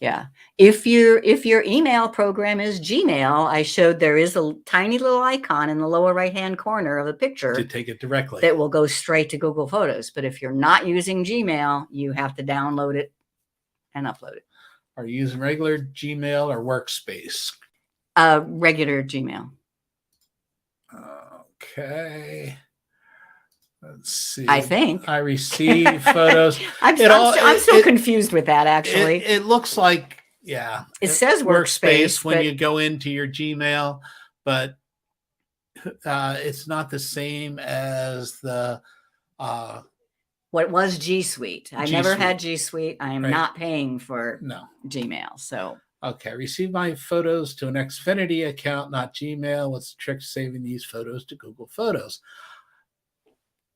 yeah. If your email program is Gmail, I showed there is a tiny little icon in the lower right-hand corner of the picture To take it directly. that will go straight to Google Photos. But if you're not using Gmail, you have to download it and upload it. Are you using regular Gmail or Workspace? Regular Gmail. Okay. Let's see. I think I receive photos. I'm still confused with that, actually. It looks like, yeah. It says Workspace when but you go into your Gmail, but it's not the same as the what was G Suite. I never had G Suite. I am not paying for Gmail. So okay, receive my photos to an Xfinity account, not Gmail. What's the trick to saving these photos to Google Photos?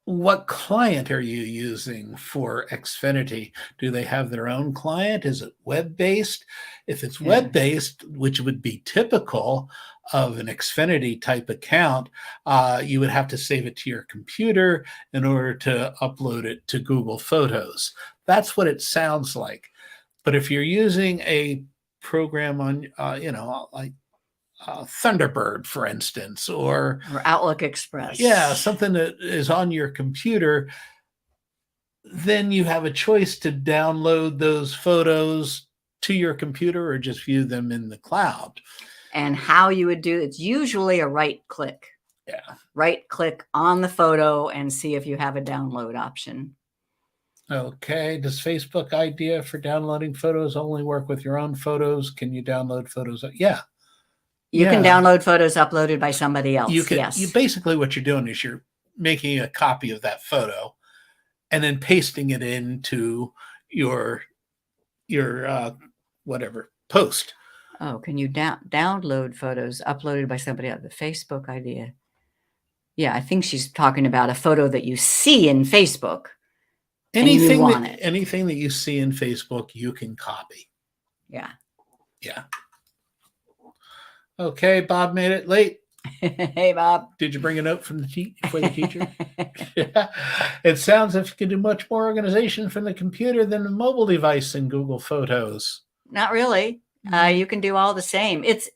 What client are you using for Xfinity? Do they have their own client? Is it web-based? If it's web-based, which would be typical of an Xfinity type account, you would have to save it to your computer in order to upload it to Google Photos. That's what it sounds like. But if you're using a program on, like Thunderbird, for instance, or Outlook Express. Yeah, something that is on your computer, then you have a choice to download those photos to your computer or just view them in the cloud. And how you would do it's usually a right click. Yeah. Right click on the photo and see if you have a download option. Okay. Does Facebook idea for downloading photos only work with your own photos? Can you download photos? Yeah. You can download photos uploaded by somebody else. You can. Yes. You basically what you're doing is you're making a copy of that photo, and then pasting it into your whatever post. Oh, can you download photos uploaded by somebody else? The Facebook idea. Yeah, I think she's talking about a photo that you see in Facebook. Anything that you see in Facebook, you can copy. Yeah. Yeah. Okay, Bob made it late. Hey, Bob. Did you bring a note from for the teacher? Yeah. It sounds as if you can do much more organization from the computer than the mobile device in Google Photos. Not really. You can do all the same. Is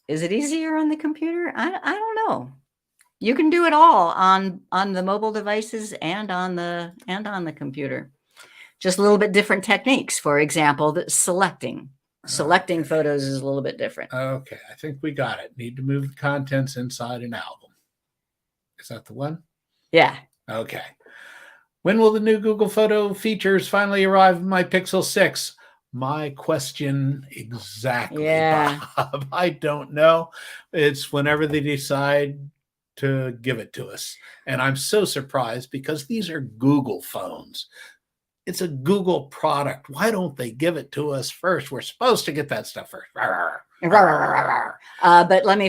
it easier on the computer? I don't know. You can do it all on the mobile devices and on the computer. Just a little bit different techniques. For example, selecting photos is a little bit different. Okay, I think we got it. Need to move the contents inside an album. Is that the one? Yeah. Okay. When will the new Google Photo features finally arrive in my Pixel 6? My question exactly, Bob. I don't know. It's whenever they decide to give it to us. And I'm so surprised because these are Google phones. It's a Google product. Why don't they give it to us first? We're supposed to get that stuff first. But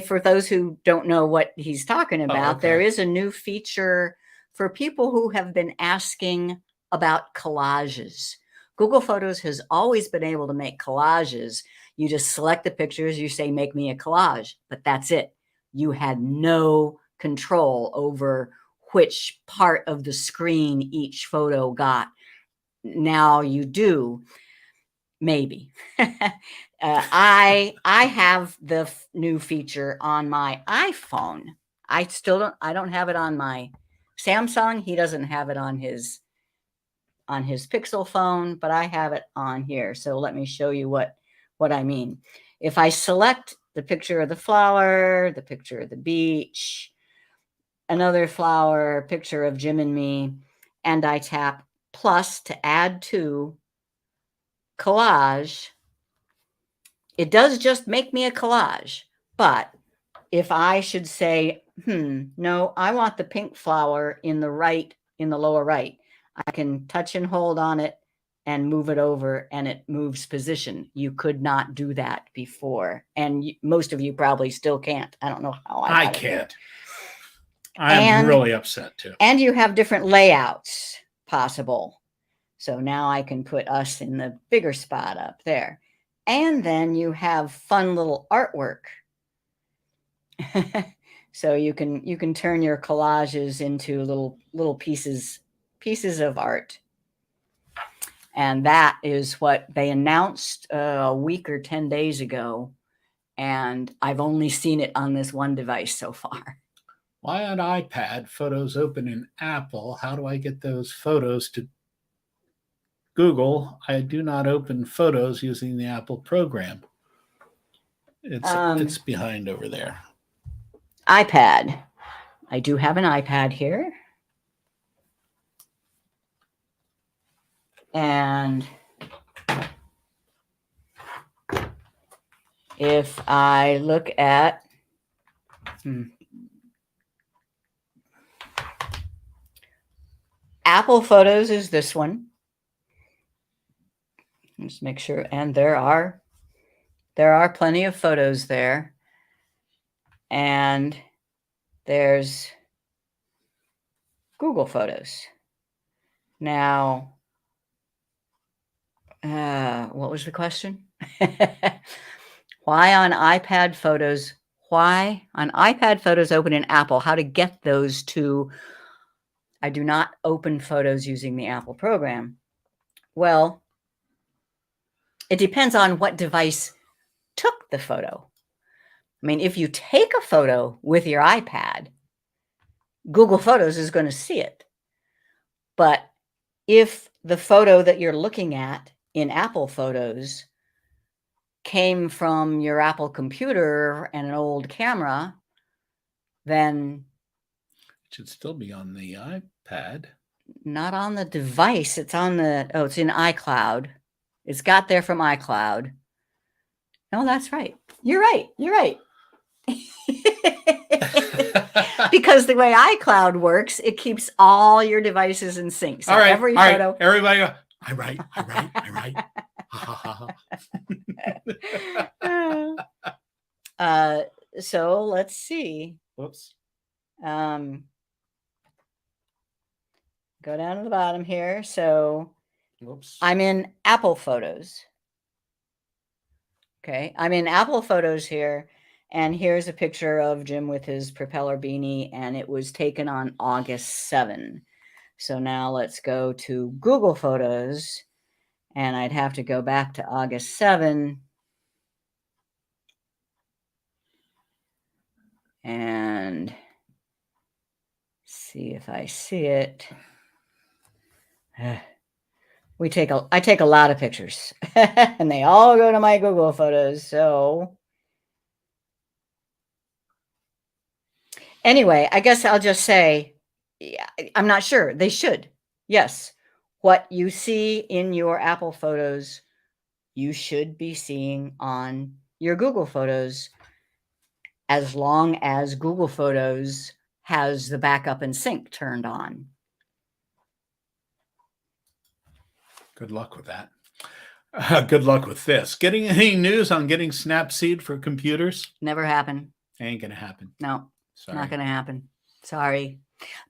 for those who don't know what he's talking about, there is a new feature for people who have been asking about collages. Google Photos has always been able to make collages. You just select the pictures, you say, make me a collage, but that's it. You had no control over which part of the screen each photo got. Now you do, maybe. I have the new feature on my iPhone. I don't have it on my Samsung. He doesn't have it on his Pixel phone, but I have it on here. So let me show you what I mean. If I select the picture of the flower, the picture of the beach, another flower, picture of Jim and me, and I tap plus to add to collage, it does just make me a collage. But if I should say, no, I want the pink flower in the lower right, I can touch and hold on it and move it over, and it moves position. You could not do that before. And most of you probably still can't. I don't know how I can't. I'm really upset too. And you have different layouts possible. So now I can put us in the bigger spot up there. And then you have fun little artwork. So you can turn your collages into little pieces of art. And that is what they announced a week or 10 days ago. And I've only seen it on this one device so far. Why on iPad photos open in Apple? How do I get those photos to Google? I do not open photos using the Apple program. It's behind over there. iPad. I do have an iPad here. And if I look at Apple Photos is this one. Let's make sure. And there are plenty of photos there. And there's Google Photos. Now, what was the question? Why on iPad photos open in Apple? How to get those to... I do not open photos using the Apple program. Well, it depends on what device took the photo. I mean, if you take a photo with your iPad, Google Photos is going to see it. But if the photo that you're looking at in Apple Photos came from your Apple computer and an old camera, then it should still be on the iPad. Not on the device. It's on it's in iCloud. It's got there from iCloud. No, that's right. You're right. Because the way iCloud works, it keeps all your devices in sync. So every photo. Right. Everybody, I'm right. So let's see. Whoops. Go down to the bottom here. So whoops. I'm in Apple Photos. Okay, I'm in Apple Photos here. And here's a picture of Jim with his propeller beanie, and it was taken on August 7. So now let's go to Google Photos, and I'd have to go back to August 7. And see if I see it. I take a lot of pictures, and they all go to my Google Photos. So anyway, I guess I'll just say, I'm not sure. They should. Yes. What you see in your Apple Photos, you should be seeing on your Google Photos, as long as Google Photos has the backup and sync turned on. Good luck with that. Good luck with this. Getting any news on getting Snapseed for computers? Never happened. Ain't going to happen. No, Sorry. Not going to happen. Sorry.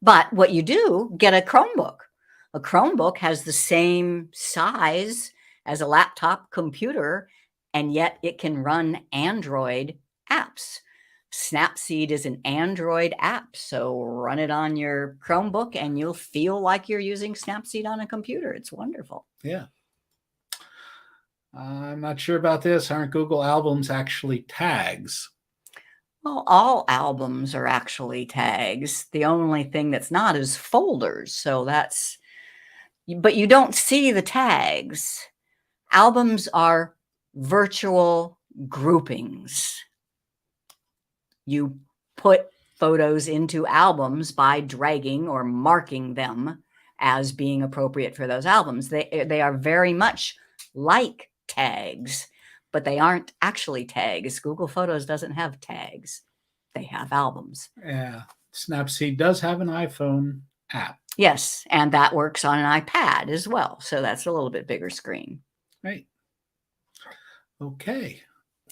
But what you do, get a Chromebook. A Chromebook has the same size as a laptop computer, and yet it can run Android apps. Snapseed is an Android app, so run it on your Chromebook and you'll feel like you're using Snapseed on a computer. It's wonderful. Yeah. I'm not sure about this. Aren't Google Albums actually tags? Well, all albums are actually tags. The only thing that's not is folders. So that's, but you don't see the tags. Albums are virtual groupings. You put photos into albums by dragging or marking them as being appropriate for those albums. They are very much like tags, but they aren't actually tags. Google Photos doesn't have tags. They have albums. Yeah. Snapseed does have an iPhone app. Yes, and that works on an iPad as well. So that's a little bit bigger screen. Right. Okay.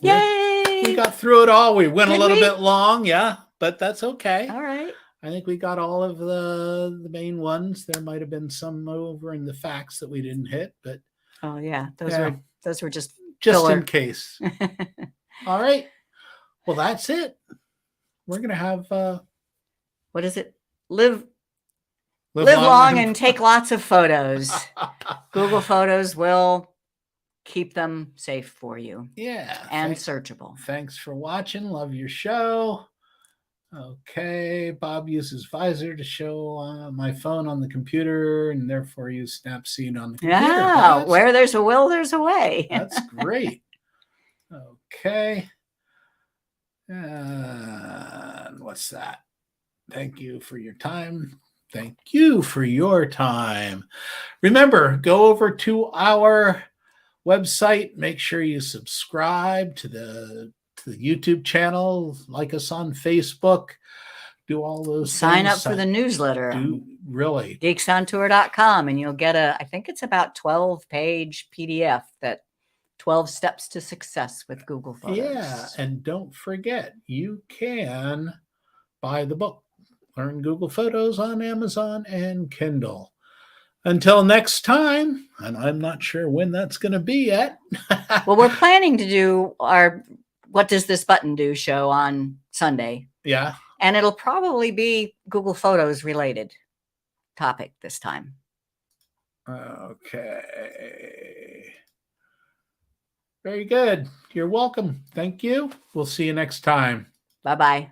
Yay! We got through it all. We went Did a little we? bit long, yeah, but that's okay. All right. I think we got all of the main ones. There might have been some over in the facts that we didn't hit, but Oh yeah, Yeah. those were just just filler. in case. All right. Well, that's it. We're gonna have What is it? Live long and take lots of photos. Google Photos will keep them safe for you Yeah. and searchable. Thanks for watching. Love your show. Okay. Bob uses Visor to show my phone on the computer and therefore use Snapseed on the computer. Yeah, where there's a will, there's a way. That's great. Okay. And what's that? Thank you for your time. Thank you for your time. Remember, go over to our website. Make sure you subscribe to the YouTube channel. Like us on Facebook. Do all those Sign things. up for the newsletter. Really. Geeksontour.com, and you'll get I think it's about 12-page PDF that 12 steps to success with Google Photos. Yeah, and don't forget, you can buy the book, Learn Google Photos, on Amazon and Kindle. Until next time, and I'm not sure when that's going to be yet. Well, we're planning to do our What Does This Button Do show on Sunday. Yeah. And it'll probably be Google Photos related topic this time. Okay. Very good. You're welcome. Thank you. We'll see you next time. Bye-bye.